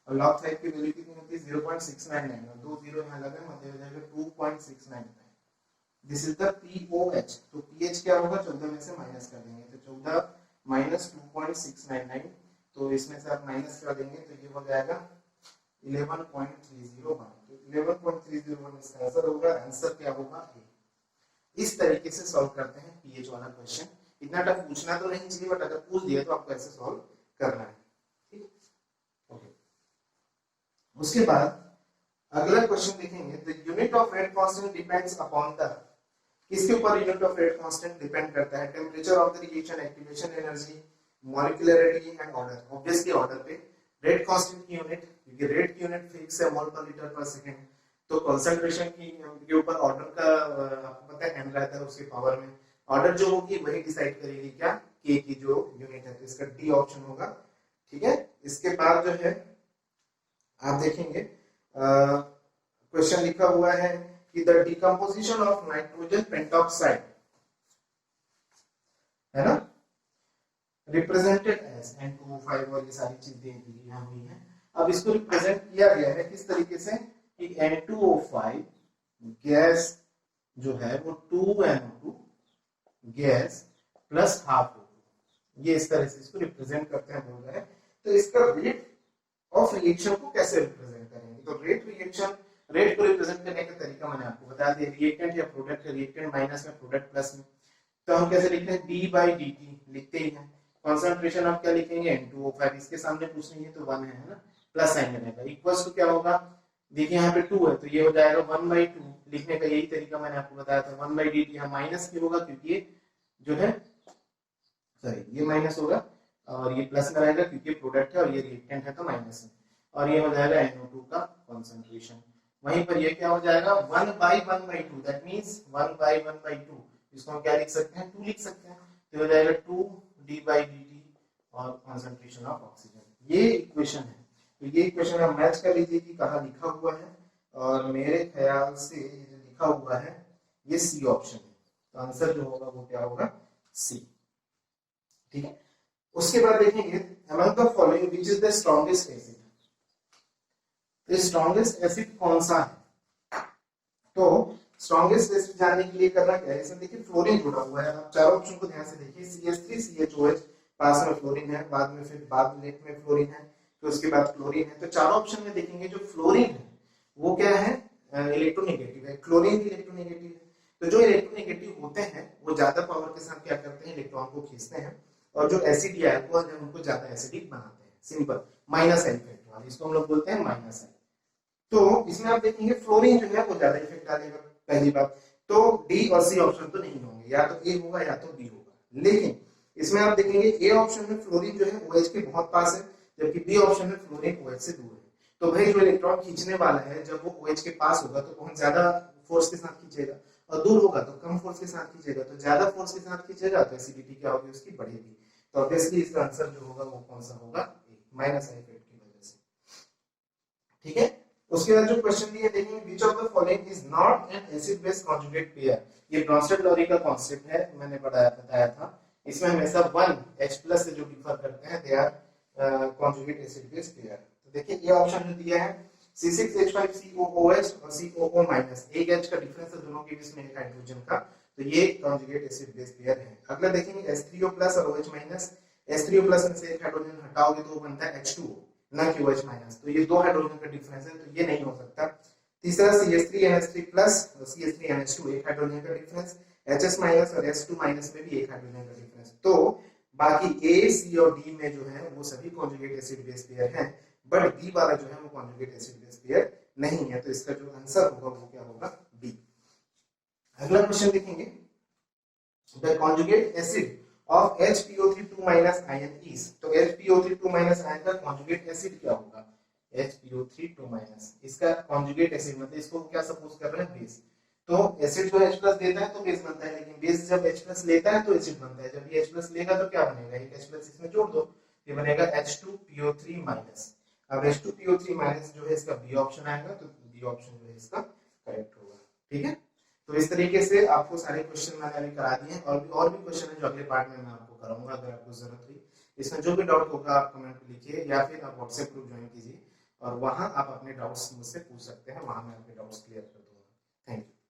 S1: और लॉग 5 की वैल्यू कितनी होती है 0.699, और दो जीरो यहां लगा मध्य हो जाएगा 2.699। This is the POH। तो pH क्या होगा 14 में से माइनस कर देंगे, तो 14 माइनस 2.699, तो इसमें से आप माइनस कर देंगे तो ये हो जाएगा 11.301। तो 11.301 इसका आंसर होगा। आंसर क्या होगा ए। इस तरीके से सॉल्व करते हैं पीएच वाला क्वेश्चन। इतना टफ पूछना तो नहीं चाहिए, बट अगर पूछ दिया तो आपको ऐसे सॉल्व करना है, ठीक है। ओके, उसके बाद अगला क्वेश्चन देखेंगे, the unit of rate constant depends upon the, किसके ऊपर unit of rate constant depend करता है, temperature of the reaction, activation energy, molecularity and order. Obviously order पे रेट कांस्टेंट की यूनिट, क्योंकि रेट की यूनिट फिक्स है मोल पर लीटर पर सेकंड, तो कंसंट्रेशन की के ऊपर ऑर्डर का आपको पता है एन रहता है उसके पावर में, ऑर्डर जो होगी वही डिसाइड करेगी क्या के की जो यूनिट है, तो इसका डी ऑप्शन होगा, ठीक है। इसके बाद जो है आप देखेंगे क्वेश्चन लिखा हुआ है कि the decomposition of nitrogen pentoxide, है ना, रिप्रेजेंटेड एज N2O5, और ये सारी चीजें यहां हुई है। अब इसको रिप्रेजेंट किया गया है किस तरीके से कि N2O5 गैस जो है वो 2NO2 gas plus half O2, ये इस तरह से इसको रिप्रेजेंट करते हैं बोल रहे हैं। तो इसका रेट ऑफ रिएक्शन को कैसे रिप्रेजेंट करेंगे, तो रेट रिएक्शन, रेट को रिप्रेजेंट करने का तरीका मैंने आपको बता दिया, रिएक्टेंट या प्रोडक्ट, रिएक्टेंट माइनस में प्रोडक्ट प्लस में, तो हम कैसे लिखते हैं d/dt लिखते ही हैं। कंसंट्रेशन आप क्या लिखेंगे N2O5, इसके सामने कुछ नहीं है तो 1 है ना, प्लस साइन रहेगा, इक्वल्स टू क्या होगा, देखिए यहाँ पे 2 है तो ये हो जाएगा 1/2, लिखने का यही तरीका मैंने आपको बताया था। 1/dt यहाँ माइनस क्यों होगा, क्योंकि ये जो है सॉरी ये माइनस होगा और ये प्लस में रहेगा क्योंकि प्रोडक्ट है और ये रिएक्टेंट है तो माइनस है, और ये हो जाएगा NO2 का कंसंट्रेशन। वहीं पर ये क्या हो जाएगा 1/1/2, दैट मींस 1/1/2, इसको हम क्या लिख सकते हैं 2 लिख सकते हैं, तो हो जाएगा 2d/dt और कंसंट्रेशन ऑफ ऑक्सीजन। ये इक्वेशन है, तो ये इक्वेशन आप मैच कर लीजिए कि कहां लिखा हुआ है, और मेरे ख्याल से ये जो लिखा हुआ है ये सी ऑप्शन है, तो आंसर जो होगा वो क्या होगा सी, ठीक है। उसके बाद देखेंगे among the following which is the strongest acid, तो स्ट्रॉन्गेस्ट एसिड कौन सा है, तो स्ट्रॉन्गेस्ट एसिड जानने के लिए करना क्या है, इसमें देखिए फ्लोरीन जुड़ा हुआ है। आप चारों ऑप्शन को ध्यान से देखिए, CH3 CHOH, पास में फ्लोरीन है, बाद में फिर बाद में फ्लोरीन है, तो उसके बाद क्लोरीन है। तो चारों ऑप्शन में देखेंगे जो फ्लोरीन है वो क्या है इलेक्ट्रोनेगेटिव है, क्लोरीन भी इलेक्ट्रोनेगेटिव है। तो जो इलेक्ट्रोनेगेटिव होते हैं वो ज्यादा पावर के साथ क्या करते हैं इलेक्ट्रॉन को खींचते हैं, और जो एसिड या अल्कोहल है उनको ज्यादा एसिडिक बनाते हैं, सिंपल माइनस आई इफेक्ट वाले, इसको हम लोग बोलते हैं माइनस आई। तो इसमें आप देखेंगे फ्लोरीन जो है वो ज्यादा इफेक्ट डालेगा, पहली बात तो डी और सी ऑप्शन तो नहीं होंगे, या तो ए होगा या तो बी होगा। लेकिन इसमें आप देखेंगे ए ऑप्शन में फ्लोरीन जो है OH के बहुत पास है, जबकि बी ऑप्शन में फ्लोरीन OH से दूर है। तो भाई जो इलेक्ट्रॉन खींचने वाला है जब वो OH के पास होगा तो बहुत ज्यादा फोर्स के साथ खींचेगा, और दूर होगा तो कम फोर्स के साथ खींचेगा, तो ज्यादा फोर्स के साथ खींचेगा तो एसिडिटी क्या होगी उसकी बढ़ेगी। तो ऑब्वियसली इसका आंसर जो होगा वो कौन सा होगा माइनस आई इफेक्ट की वजह से, ठीक है। उसके बाद जो क्वेश्चन दिए देखेंगे which of the following is not an acid base conjugate pair, ये ब्रॉन्स्टेड-लॉरी का कांसेप्ट है, मैंने बताया था। इसमें हमेशा 1 H+ से जो डिफर करते हैं they are conjugate acid base pair. तो देखिए ये ऑप्शन जो दिया है C6H5COOH और COO-, एक H का डिफरेंस है दोनों के बीच में एक हाइड्रोजन का, तो ये कॉन्जुगेट एसिड बेस पेयर है। अगला देखेंगे H3O+ और OH-, H3O+ में से एक हाइड्रोजन हटाओगे तो वो बनता है H2O ना कि OH-, तो ये दो हाइड्रोजन का डिफरेंस है, तो ये नहीं हो सकता। तीसरा CH3NH3+ और CH3NH2, एक हाइड्रोजन का डिफरेंस, HS- और S2- में भी एक हाइड्रोजन का डिफरेंस। तो बाकी A, C और D में जो है वो सभी कॉन्जुगेट एसिड बेस पेयर हैं, बट B वाला जो है वो कॉन्जुगेट एसिड बेस पेयर नहीं है, तो इसका जो आंसर होगा वो क्या होगा B। अगला क्वेश्चन देखेंगे the conjugate acid of HPO3 2- ion is, तो HPO3 2- ion का कॉन्जुगेट एसिड क्या होगा HPO3 2-, इसका कॉन्जुगेट एसिड मतलब इसको क्या सपोज कर रहे हैं बेस, तो एसिड जो H प्लस देता है तो बेस बनता है, लेकिन बेस जब H प्लस लेता है तो एसिड बनता है। जब ये H प्लस लेगा तो क्या बनेगा, एक H प्लस इसमें जोड़ दो, ये बनेगा H2PO3 माइनस। अब H2PO3 माइनस जो है इसका बी ऑप्शन आएगा, तो बी ऑप्शन जो है इसका करेक्ट होगा। ठीक है, तो इस तरीके से आपको सारे क्वेश्चन मैंने अभी करा दिए हैं, और भी क्वेश्चन है जो अगले पार्ट में मैं आपको कराऊंगा। अगर आपको जरूरत हुई इसमें जो भी डाउट होगा आप कमेंट में लिखिए, या फिर आप व्हाट्सएप ग्रुप ज्वाइन कीजिए और वहां आप अपने डाउट्स मुझसे पूछ सकते हैं, वहां मैं आपके डाउट्स क्लियर कर दूंगा। Thank you.